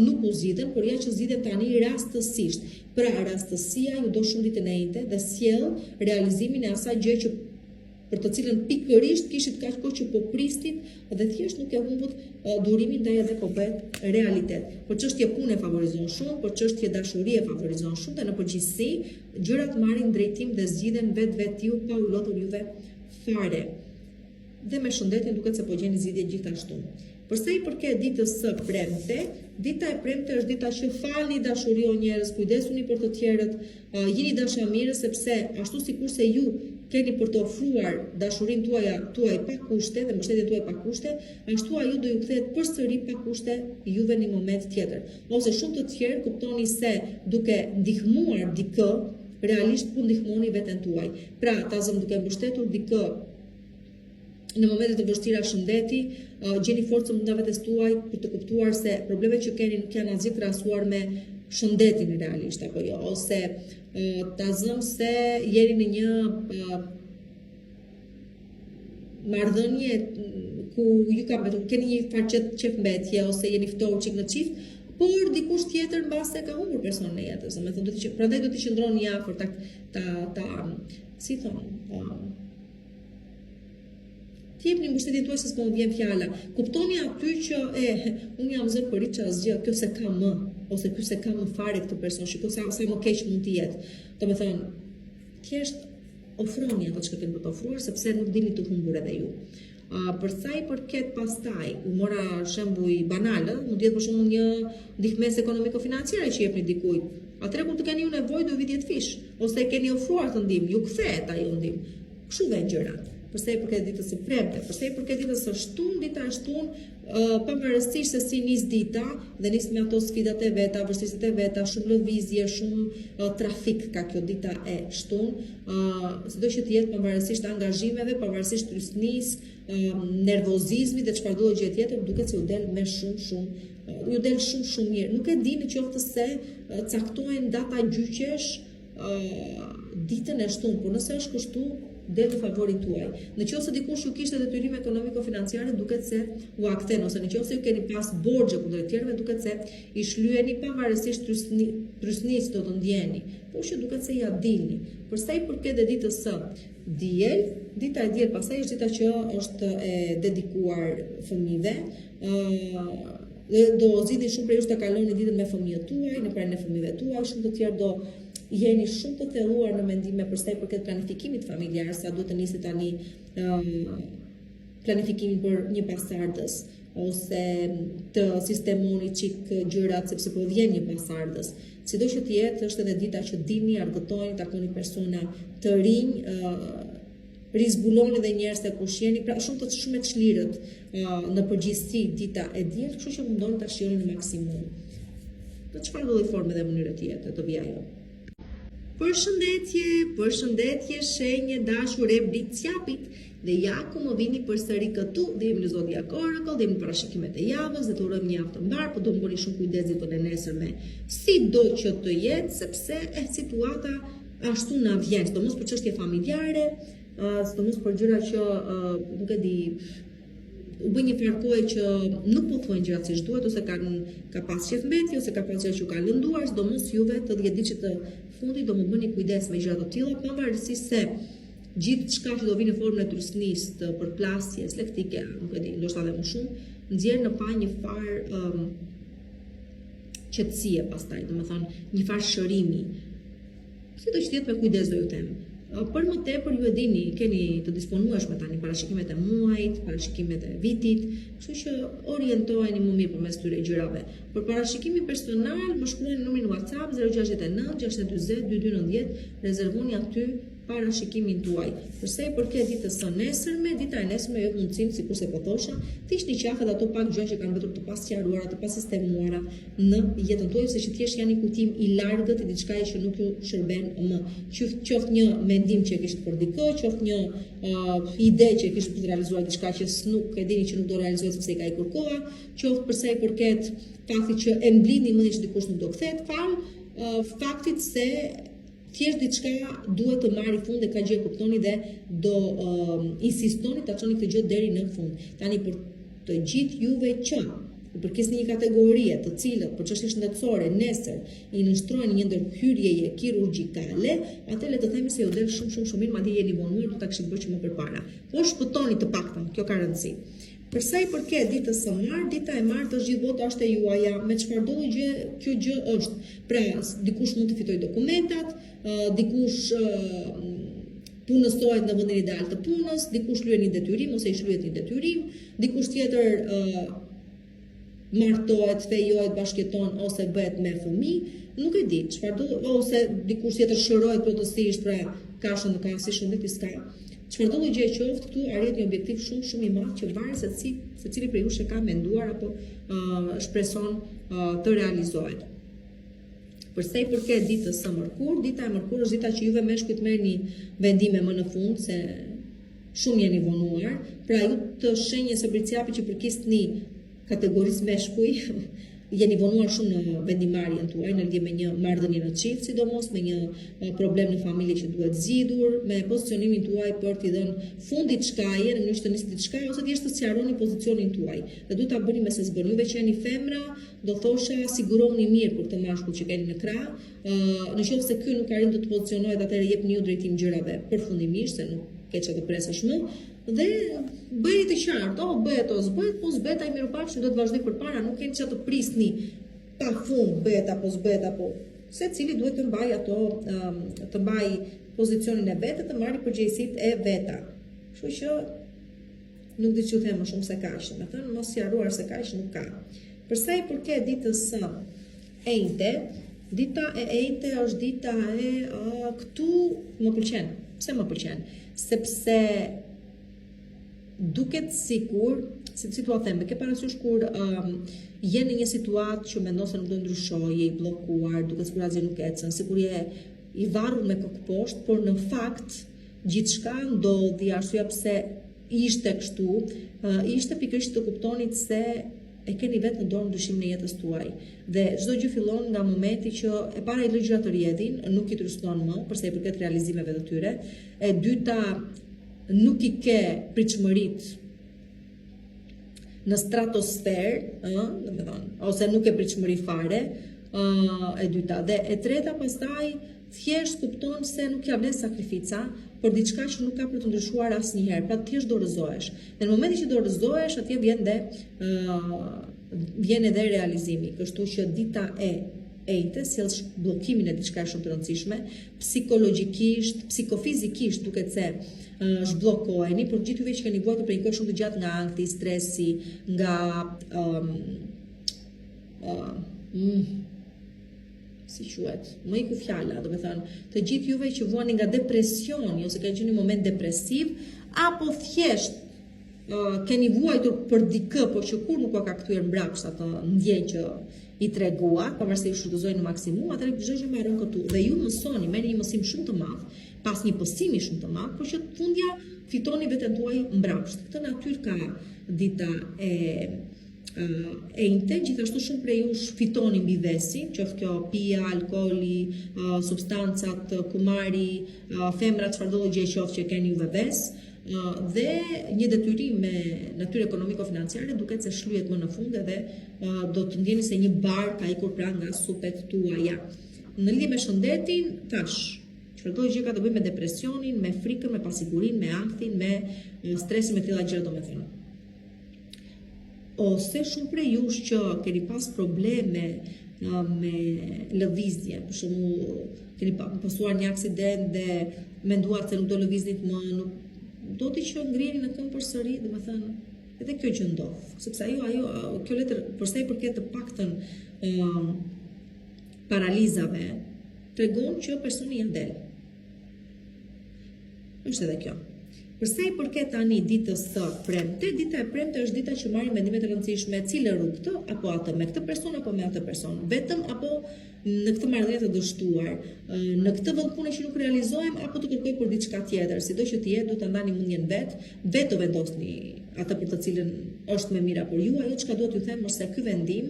nuk u zgjidhen, por ja që zgjidhen tani rastësisht. Pra rastësia ju do shumë ditën e enjte dhe sjell realizimin e asaj gjë që për të cilën pikërisht kishit kaq kohë që po pristit dhe thjesht nuk e humbut durimin ndaj edhe po bëhet realitet. Por çështje pune favorizon shumë, por çështje dashurie favorizon shumë dhe në përgjithësi gjërat marrin drejtim dhe zgjidhen vetë ju pa u lodhur juve fare. Dhe me shëndetin duket se po gjeni zgjidhje gjithashtu. Përsa i përket ditës së premte, dita e premte është dita që falni dashuri o njerëz, kujdesuni për të tjerët, jeni dashamirë sepse ashtu sikurse ju keni për të ofruar dashurinë tuaj pa kushte dhe mbështetjen tuaj pa kushte, ashtu ajo do ju kthehet përsëri pa kushte juve në një moment tjetër. Ose shumë të tjerë kuptoni se duke ndihmuar dikë, realisht po ndihmoni veten tuaj. Pra, tazëm duke mbështetur dikë në momentet të vështira shëndeti, gjeni forcën nga vetes tuaj për të kuptuar se problemet që keni nuk janë asgjë krahasuar me shëndetin realisht apo jo, ose ta zëm se jeni në një marrëdhënie ku ju keni një farë qefmbetje ose jeni ftohur çik në çift, por dikush tjetër mbase ka humbur personin e jetës. Domethënë prandaj do të qëndroni afër si thon, t'jepni mbështetjen tuaj se s'po më vjen fjala. Kuptoni aty që unë jam zë për çfarë asgjë, kjo se ka më, ose ky se ka më fare këtë person, shikoj sa më keq mund të jetë. Domethënë, thjesht ofroni ato çka keni për të ofruar, sepse nuk dini të humbur edhe ju. Për sa i përket pastaj, u mora shembuj banal, mund të jetë për shembull një ndihmës ekonomiko-financiare që jepni dikujt. Atëherë kur të keni ju nevojë do vi 10 fish, ose keni ofruar të ndihmë, ju kthehet ajo ndihmë. Kështu vjen gjërat. përsa i përket ditës së premte, përsa i përket ditës së shtunë, dita e shtunë, pavarësisht se si nis dita dhe nis me ato sfidat e veta, vështirësitë e veta, shumë lëvizje, shumë trafik ka kjo dita e shtunë, sido që të jetë pavarësisht angazhimeve, pavarësisht trysnisë, nervozizmit dhe çfarëdo gjë tjetër, duket se u del me ju del shumë mirë. Nuk e di në qoftë se caktojnë data gjyqesh ditën e shtunë, por nëse është kështu, del në favorin tuaj. Në qoftë se dikush ju kishte detyrim ekonomiko-financiare, duket se u akthen, ose në qoftë se ju keni pas borxhe kundër të tjerëve, duket se i shlyeni pavarësisht trysnisë do të ndjeni, por që duket se ja dilni. Për sa i përket ditës së diel, dita e diel pastaj është dita që është e dedikuar fëmijëve. Do zgjidhni shumë prej jush të kaloni ditën me fëmijët tuaj, në pranë e fëmijëve tuaj, shumë të tjerë do jeni shumë të thelluar në mendime për sa i përket planifikimit familjar, sa duhet të nisi tani planifikimin për një pasardhës, ose të sistemoni çik gjërat sepse po vjen një pasardhës. Sido që të jetë, është edhe dita që dini, argëtojni, takoni persona të rinj, rizbuloni dhe njerëz të kush jeni, pra shumë të çlirët në përgjithësi dita e diel, kështu që mundoni ta shijoni në maksimum. Në çfarë lloj forme dhe mënyre tjetër të vijë ajo. Përshëndetje, shenjë dashur e Bricjapit, dhe ja ku më vini përsëri këtu, dhe jemi në Zodiac Oracle, dhe jemi në parashikimet e javës, dhe të urojmë një javë të mbar, por do të bëni shumë kujdes ditën e nesërme. Sido që të jetë, sepse situata ashtu na vjen, sidomos për çështje familjare, sidomos për gjëra që nuk e di, u bë një farkohë që nuk po thonë gjërat siç duhet, ose ka pas qefmeti, ose ka pas gjëra që kanë lënduar, sidomos juve të 10 ditësh të fundit do më bëni kujdes me gjëra të tilla, pavarësisht se gjithçka që do vinë në formën e trysnisë, të përplasjes lektike, nuk e di, ndoshta edhe më shumë, nxjerr në pa një farë qetësie pastaj, domethënë një farë shërimi. Si do që jetë me kujdes do ju them. Për më tepër ju e dini, keni të disponueshme tani parashikimet e muajit, parashikimet e vitit, kështu që orientoheni më mirë përmes këtyre gjërave. Për parashikimin personal, më shkruani numrin WhatsApp 069 640 2290, rezervoni aty parashikimin tuaj. Përsa i përket ditës së nesërme, dita e nesërme jep mundësinë, sikurse po thosha, të hiqni qafë dhe ato pak gjëra që kanë vetur të pasqaruara, të pasistemuara në jetën tuaj, se që thjesht janë një kujtim i largët i diçkaje që nuk ju shërben më. Qoftë një mendim që e kishit për dikë, qoftë një ide që e kishit për të realizuar diçka që nuk e dini që nuk do realizohet sepse i ka ikur koha, qoftë përsa i përket faktit që e mblidhni mendjen që dikush nuk do kthehet, faktit se thjesht diçka duhet të marrë fund dhe ka gjë kuptoni dhe do insistoni ta çoni këtë gjë deri në fund. Tani për të gjithë juve që i përkisni një kategorie të cilët për çështje shëndetësore nesër i nënshtrojnë një ndër hyrjeje kirurgjikale, atë le të themi se ju del shumë mirë, madje jeni vonuar, do ta kishit bërë që më përpara. Po shpëtoni të paktën, kjo ka rëndësi. Për sa i përket ditës së martë, dita e martë është gjithmonë është e juaja, me çfarëdo gjë kjo gjë është. Pra, dikush mund të fitojë dokumentat, dikush punësohet në vendin ideal të punës, dikush lyen një detyrim ose i shlyhet një detyrim, dikush tjetër martohet, fejohet, bashkëton ose bëhet me fëmijë, nuk e di, çfarëdo, ose dikush tjetër shërohet plotësisht, pra ka shëndet, ka si shëndet i ska. Çfarëdo gjë e qoftë, këtu arrit një objektiv shumë i madh që varet se cili prej jush e ka menduar apo shpreson të realizohet. Përsa i përket ditës së mërkurë, dita e mërkurë është dita që juve meshkujt merrni vendime më në fund se shumë jeni vonuar, pra ju të shenjës së Bricjapit që përkisni kategorisë meshkuj, jeni vonuar shumë në vendimarrjen tuaj, në lidhje me një marrëdhënie në çift, sidomos me një problem në familje që duhet zgjidhur, me pozicionimin tuaj për t'i dhënë fundit shkaje, në mënyrë të nisë diçka ose thjesht të sqaroni pozicionin tuaj. Dhe duhet ta bëni me sezbën. Juve që jeni femra, do thosha siguroni mirë për këtë mashkull që keni në krah. Në qoftë se ky nuk arrin të të pozicionohet, atëherë jepni ju drejtim gjërave përfundimisht, se nuk ke çfarë të presësh më. Dhe bëjeni të qartë, bëhet o s'bëhet, po s'bëhet ai mirupafshim do të vazhdoj përpara, nuk keni çfarë të prisni pafund bëhet apo s'bëhet apo secili duhet të mbaj ato të mbaj pozicionin e vet, të marrë përgjegjësitë e veta. Kështu që nuk di ç'u them më shumë se kaq, më thënë mos sqaruar se kaq nuk ka. Për sa i përket ditës së enjte, dita e enjte është dita e këtu më pëlqen. Pse më pëlqen? Sepse duket sikur, si tua them, ke parasysh kur je në një situatë që mendon se nuk do ndryshojë, je i bllokuar, duket sikur asgjë nuk ecën, sikur je i varur me kokë poshtë, por në fakt gjithçka ndodhi, arsyeja pse ishte kështu, ishte pikërisht të kuptonit se e keni vetë në dorë ndryshimin e jetës tuaj. Dhe çdo gjë fillon nga momenti që e para i lë gjërat të rrjedhin, nuk i tryston më për sa i përket realizimeve të tyre. E dyta, nuk i ke pritshmëritë në stratosferë, domethënë, ose nuk e pritshmëri fare, e dyta. Dhe e treta pastaj thjesht kupton se nuk ja vlen sakrifica për diçka që nuk ka për të ndryshuar asnjëherë. Pra thjesht dorëzohesh. Dhe në momentin që dorëzohesh, atje vjen edhe realizimi. Kështu që dita e ejte sjell bllokimin e diçka shumë të rëndësishme, psikologjikisht, psikofizikisht duket se zhbllokoheni, por gjithë juve që keni vuajtur për një kohë shumë të gjatë nga ankthi, stresi, nga si quhet, më iku fjala, do me thënë, të gjithë juve që vuani nga depresioni ose kanë qenë në një moment depresiv, apo thjesht keni vuajtur për dikë, por që kur nuk ka kthyer mbrapsht atë ndjenjë që i treguat, pavarësisht se shfrytëzojnë në maksimum, atëherë çdo gjë merren këtu. Dhe ju mësoni, merrni një mësim shumë të madh, pas një pësimi shumë të madh, por që fundja fitoni veten tuaj mbrapsht. Këtë natyrë ka dita e ejte, gjithashtu shumë prej jush fitoni mbi vesin, qoftë kjo pija, alkooli, substancat, kumari, femra, çfarëdo gjë qoftë që keni juve ves, dhe një detyrim me natyrë ekonomiko-financiare duket se shlyhet më në fund dhe do të ndjeni se një bar ka ikur pranë nga supet tuaja. Në lidhje me shëndetin, tash, çfarëdo gjë ka të bëjë me depresionin, me frikën, me pasigurinë, me ankthin, me stresin, me tilla gjëra domethënë. Ose shumë prej jush që keni pas probleme me lëvizje, për shembull, keni pasuar një aksident dhe menduat se nuk do lëviznit më, nuk do t'i që ngriheni në këmbë përsëri, domethënë, edhe kjo gjë ndodh, sepse kjo letër përsa i përket të paktën paralizave, tregon që personi janë del. Është edhe kjo. Përsa i përket tani ditës së premte, dita e premte është dita që marrim mendime të rëndësishme, cilë rrugë këtë apo atë, me këtë person apo me atë person, vetëm apo në këtë marrëdhënie të dështuar, në këtë vend pune që nuk realizojmë apo të kërkoj për diçka tjetër, sido që të jetë, duhet ta ndani mendjen vetë të vendosni atë për të cilën është më mira për ju. Ajo çka duhet t'ju them është se ky vendim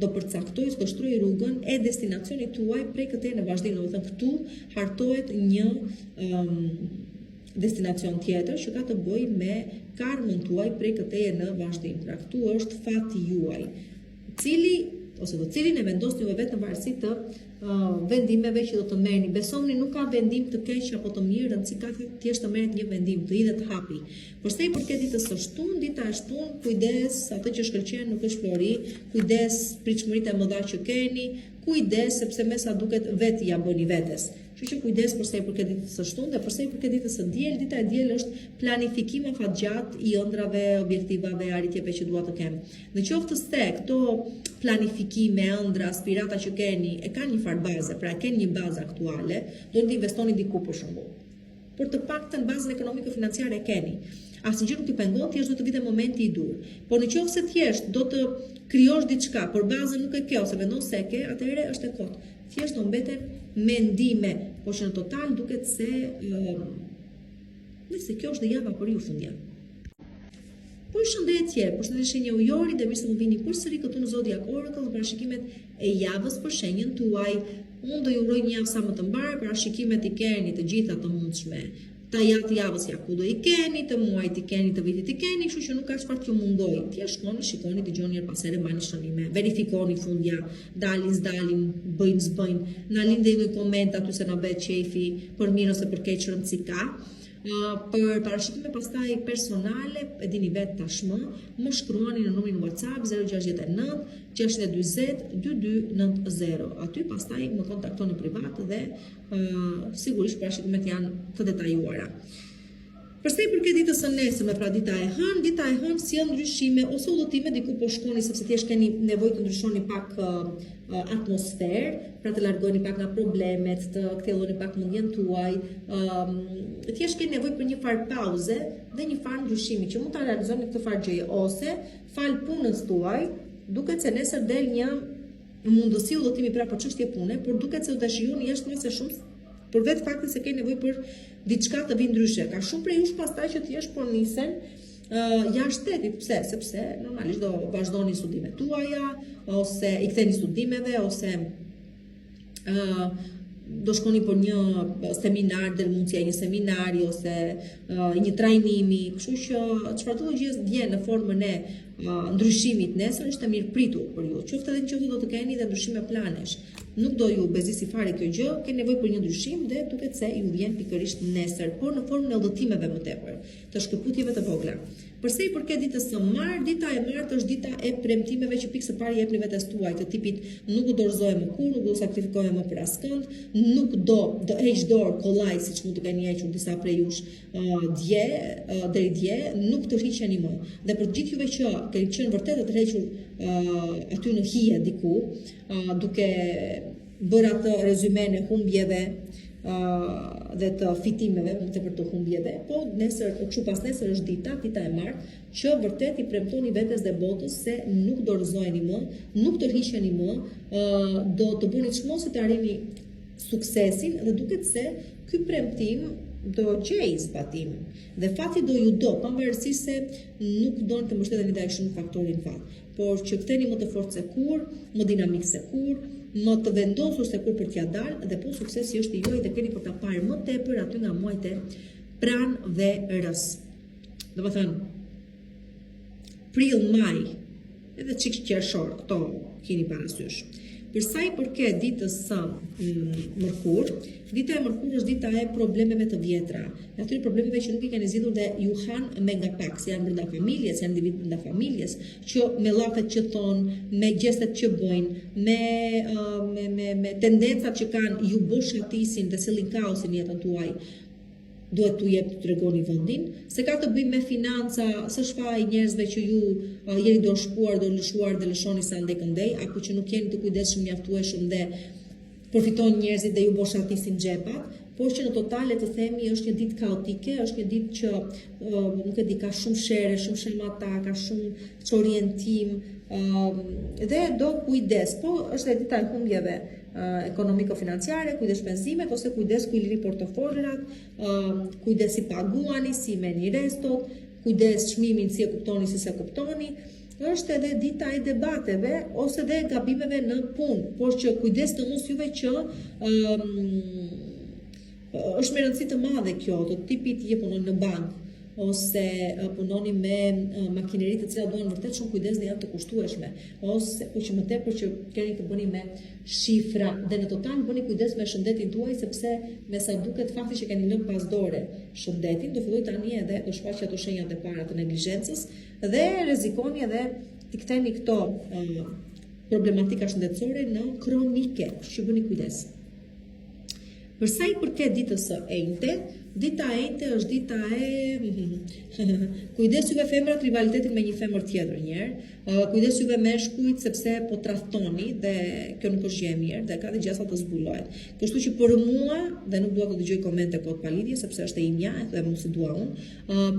do përcaktojë, do shtrojë rrugën e destinacionit tuaj prej këtej në vazhdim, domethënë këtu hartohet një destinacion tjetër që ka të bëjë me karmën tuaj prej këteje në vazhdim. Pra këtu është fati juaj, të cilin e vendosni juve vetë në varësi të vendimeve që do të merrni. Besoni, nuk ka vendim të keq apo të mirë, rëndësi ka thjesht të merret një vendim, të hidhet hapi. Përsa i përket ditës së shtunë, dita e shtunë, kujdes, atë që shkëlqen nuk është flori, kujdes pritshmëritë e mëdha që keni, kujdes sepse me sa duket vetë ja bëni vetes. Kështu që kujdes përsa i përket ditës së shtunë dhe përsa i përket ditës së diel. Dita e diel është planifikim afatgjat i ëndrave, objektivave, arritjeve që dua të kem. Në qoftë se këto planifikime, ëndra, aspirata që keni e kanë një farë baze, pra keni një bazë aktuale, do të investoni diku për shembull. Por të paktën bazën ekonomiko-financiare e keni. Asnjë gjë nuk i pengon, thjesht do të vite momenti i dur. Por në qoftë se thjesht do të krijosh diçka, por bazën nuk e ke ose vendon se e ke, atëherë është e kotë. Thjesht do mbeten mendime, por që në total duket se nëse kjo është dhe java për ju fundja. Përshëndetje, përshëndetje shenjë ujori dhe mirë se më vini përsëri këtu në Zodiac Oracle dhe parashikimet e javës për shenjën tuaj. Unë do ju uroj një javë sa më të mbarë, parashikimet i keni të gjitha të mundshme. Ta javës ja ku do i keni, të muajit i keni, të vitit i keni, kështu që nuk ka çfarë t'ju mungoj. Thjesht shkoni, shikoni, dëgjoni her pas here, mbani shënime, verifikoni fundja, dalin, s'dalin, bëjnë, s'bëjnë, na lindeni një koment aty se na bëhet qefi për mirë ose për keq, rëndësi ka. Për parashikime pastaj personale, e dini vetë tashmë, më shkruani në numrin WhatsApp 069 620 2290. Aty pastaj më kontaktoni privat dhe sigurisht parashikimet janë të detajuara. Përsa i përket ditës së nesërme, pra dita e hënë sjell ndryshime ose udhëtime diku po shkoni sepse thjesht keni nevojë të ndryshoni pak atmosferë, pra të largoheni pak nga problemet, të kthjelloni pak mendjen tuaj, thjesht keni nevojë për një farë pauze dhe një farë ndryshimi që mund ta realizoni këtë farë gjëje ose fal punës tuaj, duket se nesër del një mundësi udhëtimi pra për çështje pune, por duket se u dashijoni jashtë më së shumti për vetë faktin se keni nevojë për diçka të vi ndryshe. Ka shumë prej jush pastaj që thjesht po nisen jashtë shtetit. Pse? Sepse normalisht do vazhdoni studimet tuaja, ose i ktheni studimeve, ose do shkoni për një seminar, dhe mundësia një seminari ose një trajnimi, kështu që çfarë do gjë vjen në formën e ndryshimit nesër është e mirë pritur për ju. Qoftë edhe nëse do të keni dhe ndryshime planesh. Nuk do ju bezisi fare kjo gjë, keni nevojë për një ndryshim dhe duket se ju vjen pikërisht nesër, por në formën e udhëtimeve më tepër, të shkëputjeve të vogla. Përsa i përket ditës së martë, dita e martë është dita e premtimeve që pikë së pari jepni vetes tuaj, të tipit nuk do dorëzohem më kurrë, nuk do sakrifikohem më për askënd, nuk do heq dorë kollaj siç mund të keni hequr disa prej jush deri dje, nuk të rriqeni më. Dhe për gjithë juve që keni qenë vërtet të rrequr aty në hije diku, duke bërë atë rezume në humbjeve dhe të fitimeve, më tepër të humbjeve, po nesër, kështu pas nesër është dita e martë, që vërtet i premtoni vetes dhe botës se nuk do rrëzoheni më, nuk të rriqeni më, do të bëni çmos të arrini suksesin dhe duket se ky premtim do gjej zbatim dhe fati do ju do, pavarësisht se nuk doni të mbështeteni ndaj shumë faktorin fat, por që ktheni më të fortë se kur, më dinamik se kur, më të vendosur se kur për t'ia dalë dhe po suksesi është i juaj dhe keni për ta parë më tepër aty nga muajt e pranë dhe rës. Do të thënë prill, maj, edhe çik qershor, këto keni parasysh. Për sa i përket ditës së mërkur, dita e mërkur është dita e problemeve të vjetra. E atyre problemeve që nuk i keni zgjidhur dhe ju han me nga pak, se janë brenda familjes, janë individ brenda familjes, që me llafet që thonë, me gjestet që bëjnë, me tendencat që kanë ju boshatisin dhe sillin kaosin në jetën tuaj. Duhet t'u jep të tregoni vendin, se ka të bëjë me financa, së shfaqi njerëzve që ju jeni dorëshkuar, do lëshuar dhe lëshoni sa ndej këndej, apo që nuk jeni të kujdesshëm mjaftueshëm dhe përfitojnë njerëzit dhe ju boshatisin xhepat, por që në totale të themi është një ditë kaotike, është një ditë që nuk e di, ka shumë shere, shumë shemata, ka shumë orientim dhe do kujdes, po është e dita e humbjeve ekonomiko-financiare, kujdes shpenzimet ose kujdes ku i lini portofolat, kujdes si paguani, si merrni restot, kujdes çmimin si e kuptoni, si se kuptoni. Është edhe dita e debateve ose dhe gabimeve në punë, por që kujdes të mos juve që është me rëndësi të madhe kjo, të tipit që punoni në bankë ose punoni me makineri të cilat duan vërtet shumë kujdes dhe janë të kushtueshme, ose po që më tepër që keni të bëni me shifra dhe në total bëni kujdes me shëndetin tuaj, sepse me sa duket fakti që keni lënë pas dore shëndetin, do filloj tani edhe të shfaqet ato shenjat e para të neglizhencës dhe rrezikoni edhe të ktheni këto problematika shëndetësore në kronike, që bëni kujdes. Për sa i përket ditës së enjte, dita e enjte është dita e kujdes juve femrat rivalitetin me një femër tjetër njëherë, kujdes juve meshkujt sepse po tradhtoni dhe kjo nuk është gjë e mirë dhe ka dhe gjasa të zbulohet. Kështu që për mua, dhe nuk dua të dëgjoj komente kot palidhje sepse është e imja dhe mos e dua unë,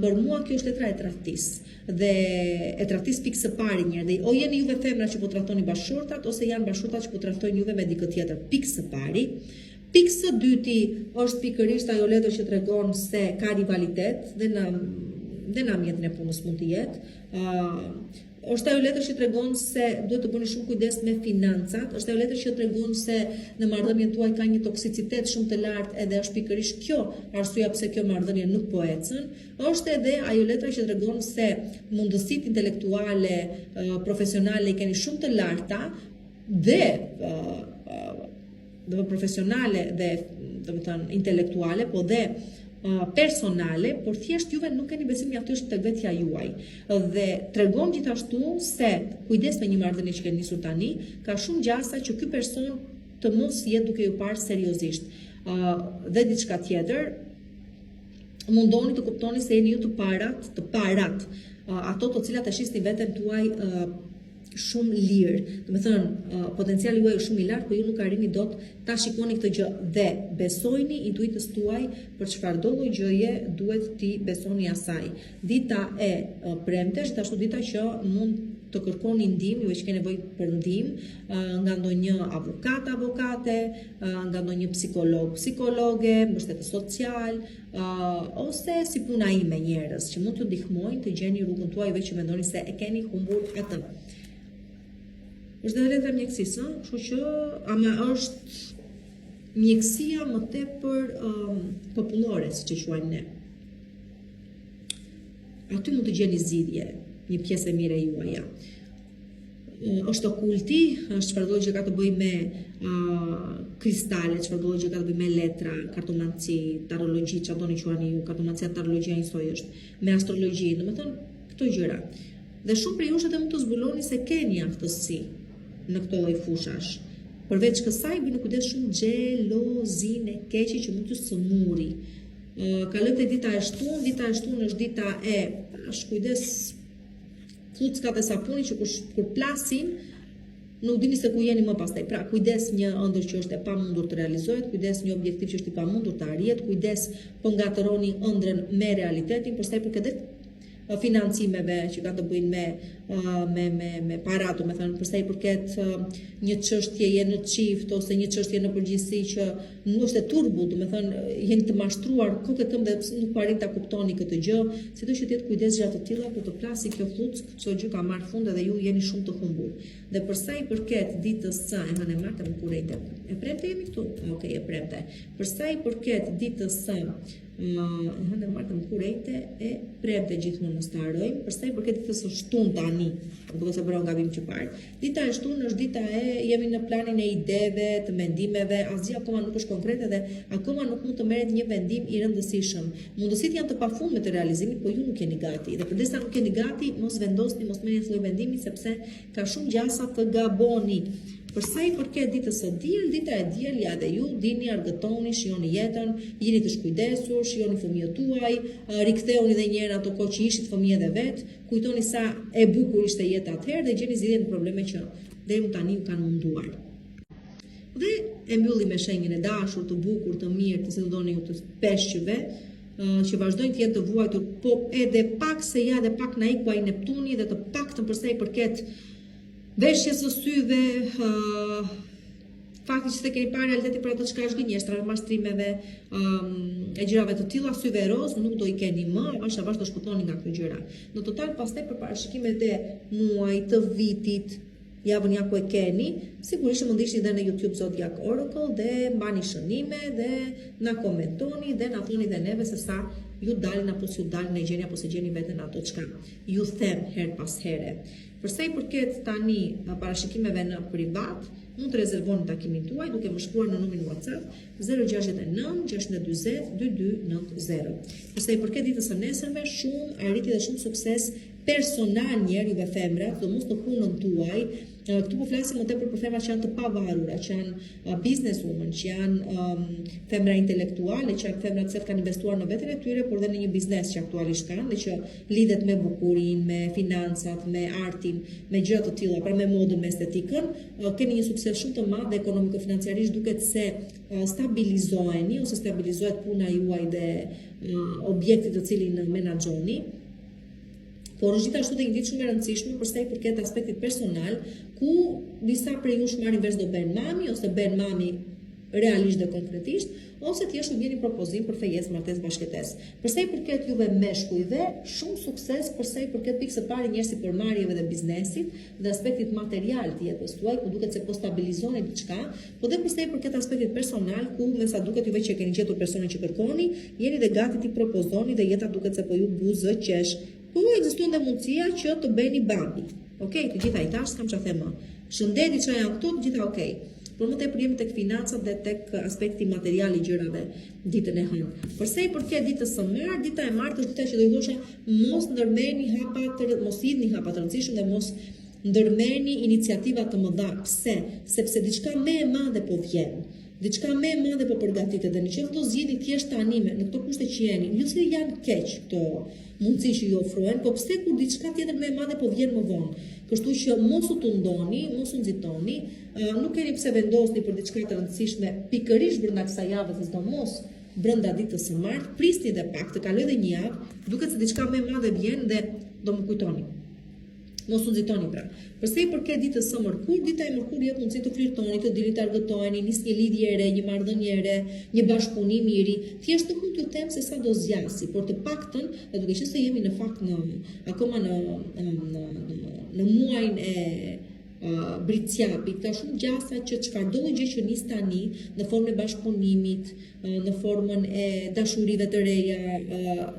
për mua kjo është letra e tradhtisë dhe e tradhtisë pikë së pari njëherë dhe o jeni juve femra që po tradhtoni bashkëshortat ose janë bashkëshortat që po tradhtojnë juve me dikë tjetër, pikë së pari. Pikë së dyti është pikërisht ajo letër që tregon se ka rivalitet dhe në ambientin e punës mund të jetë. Është ajo letër që tregon se duhet të bëni shumë kujdes me financat, është ajo letër që tregon se në marrëdhënien tuaj ka një toksicitet shumë të lartë edhe është pikërisht kjo arsyeja pse kjo marrëdhënie nuk po ecën. Është edhe ajo letër që tregon se mundësitë intelektuale, profesionale i keni shumë të larta dhe profesionale dhe domethënë intelektuale, po dhe personale, por thjesht juve nuk keni besim mjaftueshëm tek vetja juaj. Dhe tregon gjithashtu se kujdes me një marrëdhënie që keni nisur tani, ka shumë gjasa që ky person të mos jetë duke ju parë seriozisht. Dhe diçka tjetër, mundoni të kuptoni se jeni ju të parat, ato të cilat e shisni veten tuaj shumë lirë. Do të thënë, potenciali juaj është shumë i lartë, por ju nuk arrini dot ta shikoni këtë gjë dhe besojni intuitës tuaj për çfarë do lloj gjëje duhet ti besoni asaj. Dita e premtesh, gjithashtu dita që mund të kërkoni ndihmë, ju që keni nevojë për ndihmë nga ndonjë avokate, nga ndonjë psikologe, mbështetës social, ose si puna ime njerëz që mund t'ju ndihmojnë të gjeni rrugën tuaj veç që mendoni se e keni humbur atë. Është dhe letra mjekësisë, kështu që ama është mjekësia më tepër popullore, siç e quajmë ne. Aty mund të gjeni zgjidhje, një pjesë e mirë e juaja. Është okulti, është çfarëdo gjë ka të bëjë me kristale, çfarëdo gjë ka të bëjë me letra, kartomanci, tarologji, çfarë doni quani ju, kartomancia, tarologjia njësoj është, me astrologji, domethënë këto gjëra. Dhe shumë prej jush edhe mund të zbuloni se keni aftësi në këto lloj fushash. Përveç kësaj, bëni kujdes shumë xhelozinë e keqe që mund të sëmuri. Kalojmë te dita e shtunë është dita e kujdes fuckat e sapunit që kur plasin, nuk dini se ku jeni më pastaj. Pra, kujdes një ëndër që është e pamundur të realizohet, kujdes një objektiv që është i pamundur të arrihet, kujdes po ngatëroni ëndrrën me realitetin, për sa i përket financimeve që ka të bëjnë me parat, me thënë, përsa i përket një çështjeje në çift ose një çështje në përgjithësi që nuk është e turbut, me thënë, jeni të mashtruar kokë këmbë dhe nuk arrin ta kuptoni këtë gjë, sido që të jetë kujdes gjatë të tilla për të plasë kjo fluks, çdo gjë ka marrë fund dhe ju jeni shumë të humbur. Dhe përsa i përket ditës së hënë martë më kurrejtë. E premte jemi këtu. Okej, e premte. Përsa i përket ditës së hënë martë më kurrejtë e premte gjithmonë mos ta harrojmë. Përsa i përket ditës së shtunë tani, duke se bëra gabim që parë. Dita e shtunë është dita jemi në planin e ideve, të mendimeve, asgjë akoma nuk është konkrete dhe akoma nuk mund të merret një vendim i rëndësishëm. Mundësitë janë të pafundme të realizimit, por ju nuk jeni gati. Dhe përdesë nuk jeni gati, mos vendosni, mos merrni asnjë vendimi sepse ka shumë gjasa të gaboni. Përsa i përket ditës së diel, dita e diel ja dhe ju dini, argëtoni, shihoni jetën, jeni të shkujdesur, shihoni fëmijët tuaj, riktheuni edhe një herë ato kohë që ishit fëmijët e vet, kujtoni sa e bukur ishte jeta atëherë dhe gjeni zgjidhje në probleme që deri më tani ju kanë munduar. Dhe e mbylli me shenjën e dashur, të bukur, të mirë, të si doni ju të peshqyve, që vazhdojnë të jenë të vuajtur, po edhe pak se ja dhe pak na iku ai Neptuni dhe të paktën përsa i përket veshjes së syve, fakti që se keni parë realiteti për ato çka është gënjeshtra, mashtrimeve, e gjërave të tilla, syve roz, nuk do i keni më, avash do shpëtoni nga këto gjëra. Në total pastaj për parashikimet e muajit, të vitit, javën ja ku e keni, sigurisht mund ishni edhe në YouTube Zodiac Oracle dhe mbani shënime dhe na komentoni dhe na thoni dhe neve se sa ju dalin apo s'ju dalin në gjeni apo se gjeni veten ato çka ju them her pas here. Përsa i përket tani parashikimeve në privat, mund të rezervoni takimin tuaj duke më shkruar në numrin WhatsApp 069 640 2290. Përsa i përket ditës së nesërme, shumë arritje dhe shumë sukses personal njerëve femrat, do mos të punën tuaj. Këtu po flasim më tepër për femrat që janë të pavarura, që janë businesswomen, që janë femra intelektuale, që janë femra që kanë investuar në veten e tyre, por dhe në një biznes që aktualisht kanë dhe që lidhet me bukurinë, me financat, me artin, me gjëra të tilla, pra me modën, me estetikën, keni një sukses shumë të madh ekonomiko-financiarisht, duket se stabilizoheni ose stabilizohet puna juaj dhe objekti të cilin menaxhoni. Por është gjithashtu dhe një ditë shumë e rëndësishme përsa i përket aspektit personal, ku disa prej jush marrin vesh do bën mami, ose bën mami realisht dhe konkretisht, ose thjesht u vjen propozim për fejesë, martesë, bashkëtesë. Përsa i përket juve meshkujve, shumë sukses përsa i përket pikës së pari njerëz si përmarrjeve dhe biznesit dhe aspektit material të jetës tuaj, ku duket se po stabilizoni diçka, po dhe përsa i përket aspektit personal, ku me sa duket juve që keni gjetur personin që kërkoni, jeni dhe gati t'i propozoni dhe jeta duket se po ju buzëqesh. Po ekziston dhe mundësia që të bëni babi. Okej, të gjitha i tash, s'kam çfarë them më. Shëndeti që janë këtu, të gjitha okej. Por më tepër jemi tek financat dhe tek aspekti material i gjërave ditën e hënë. Përsa i përket ditës së martë, dita e martë është dita që do i thosha mos ndërmerrni mos hidhni hapa të rëndësishëm dhe mos ndërmerrni iniciativa të mëdha. Pse? Sepse diçka më e madhe po vjen. diçka më e madhe po përgatitet dhe nëse këto zgjidhje thjesht anime në këto kushte që jeni, jo se janë keq këto mundësi që ju ofrohen, po pse kur diçka tjetër më e madhe po vjen më vonë. Kështu që mos u tundoni, mos u nxitoni, nuk keni pse vendosni për diçka të rëndësishme pikërisht brenda kësaj jave, sidomos brenda ditës së martë, prisni dhe pak të kalojë edhe një javë, duket se diçka më e madhe vjen dhe do më kujtoni. Mos u nxitoni pra. Përsa i përket ditës së mërkur, dita e mërkur jep mundësi të flirtoni, të dilni të argëtoheni, nis një lidhje e re, një marrëdhënie e re, një bashkëpunim i ri. Thjesht nuk mund t'ju them se sa do zgjasi, por të paktën, dhe duke qenë se jemi në fakt akoma në muajin e Britsjapi, ka shumë gjasa që çfarëdo gjë që nis tani në formën e bashkëpunimit, në formën e dashurive të reja,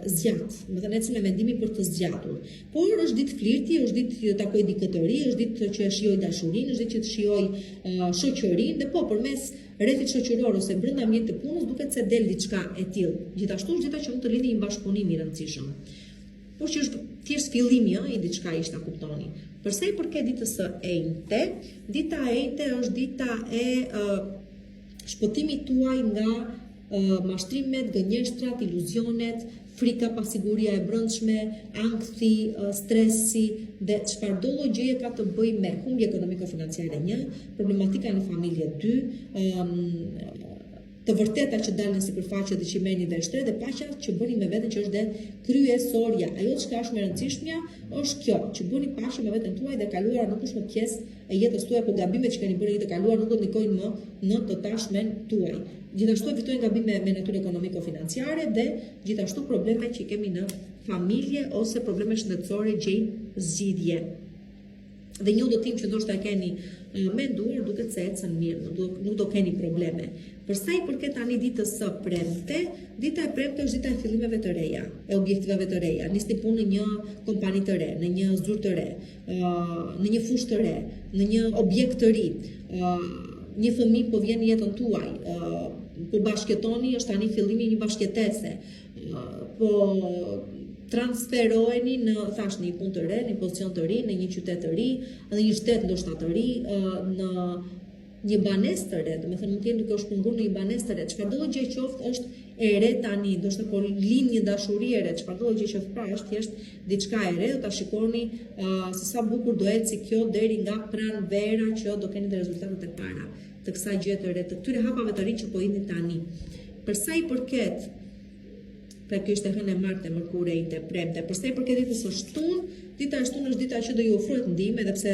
zgjat. Do të thënë ecim me mendimin për të zgjatur. Por është ditë flirti, është ditë që takoj dikë të ri, është ditë që shijoj dashurinë, është ditë që të shijoj shoqërinë dhe po përmes rrethit shoqëror ose brenda ambientit të punës duket se del diçka e tillë. Gjithashtu është dita që mund të lidhë një bashkëpunim i rëndësishëm. Por që është thjesht fillimi i diçka ish ta kuptoni. Përsa i përket ditës së enjte, dita e enjte është dita e shpëtimit tuaj nga mashtrimet, gënjeshtrat, iluzionet, frika, pasiguria e brendshme, ankthi, stresi dhe çfarëdo gjëje ka të bëjë me humbje ekonomiko-financiare 1, problematika në familje 2, të vërteta që dalin në sipërfaqe dhe që merrni vesh dhe paqja që bëni me veten që është dhe kryesorja. Ajo që është më e rëndësishmja është kjo, që bëni paqe me veten tuaj dhe kaluara nuk është më pjesë e jetës tuaj, por gabimet që keni bërë në jetën e kaluar nuk do të ndikojnë më në të tashmen tuaj. Gjithashtu evitojnë gabime me natyrë ekonomiko-financiare dhe gjithashtu probleme që kemi në familje ose probleme shëndetësore gjejnë zgjidhje. Dhe një udhëtim që ndoshta e keni menduar duket se ecën mirë, nuk do keni probleme. Përsa i përket tani ditës së premte, dita e premte është dita e fillimeve të reja, e objektiveve të reja. Nisni punë në një kompani të re, në një zyrë të re, në një fushë të re, në një objekt të ri. Një fëmijë po vjen në jetën tuaj, po bashkëtoni, është tani fillimi i një bashkëtese. Po transferoheni në një punë të re, në një pozicion të ri, në një qytet të ri, në një shtet ndoshta të ri, në një banesë të re, do të thënë mund të jeni duke u shpungur në një banesë të re. Çfarëdo gjë qoftë është e re tani, ndoshta po lind një dashuri e re, çfarëdo gjë qoftë pra është thjesht diçka e re, do ta shikoni se sa bukur do eci kjo deri nga pranvera që do keni të rezultatet e para të kësaj gjë të re, të këtyre hapave të ri që po hidhin tani. Përsa i përket pra kjo është e hënë e martë, mërkure, enjte, premte. Përsa i përket ditës së shtunë, dita e shtunë është dita që do ju ofrohet ndihmë, edhe pse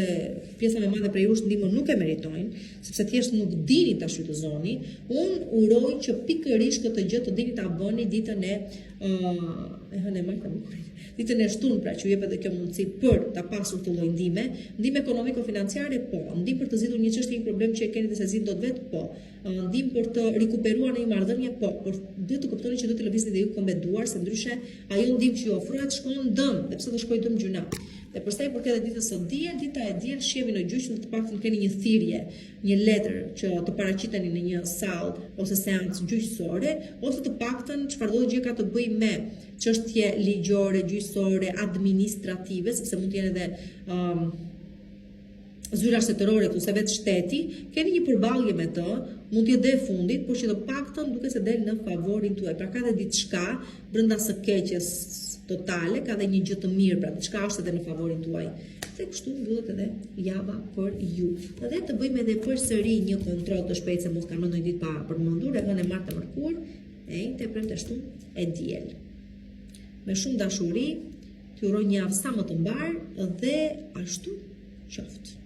pjesa më e madhe prej jush ndihmën nuk e meritojnë, sepse thjesht nuk dini ta shfrytëzoni. Unë uroj që pikërisht këtë gjë të dini ta bëni ditën e hënë e martë, mërkure. Ditën e shtunë, pra që ju jep edhe kjo mundësi për ta pasur këtë lloj ndihme, ndihmë ekonomiko-financiare, po, ndihmë për të zgjidhur një çështje, një problem që e keni dhe se zgjidhet dot vet, po. Ndihmë për të rikuperuar në një marrëdhënie, po, por duhet të kuptoni që duhet të lëvizni dhe ju këmbë duar, se ndryshe ajo ndihmë që ju ofrohet shkon dëm, dhe pse do shkojë dëm gjuna. Dhe përsa i përket ditës së diel, dita e diel shihemi në gjyq, të paktën keni një thirrje, një letër që të paraqiteni në një sallë ose seancë gjyqësore, ose të paktën çfarëdo gjë ka të bëjë me çështje ligjore, gjyqësore, administrative, sepse mund të jenë edhe zyra shtetërore ose vetë shteti, keni një përballje me të, mund të jetë dhe e fundit, por që të paktën duket se del në favorin tuaj. Pra ka dhe diçka brenda së keqes totale, ka dhe një gjë të mirë, pra diçka është edhe në favorin tuaj. Dhe kështu mbyllet edhe java për ju. Dhe të bëjmë edhe përsëri një kontroll të shpejtë se mos kanë ndonjë ditë pa përmendur, e hënë e martë, mërkur, enjte, premte, shtunë e diel. Me shumë dashuri, t'ju uroj një javë sa më të mbar dhe ashtu qoftë.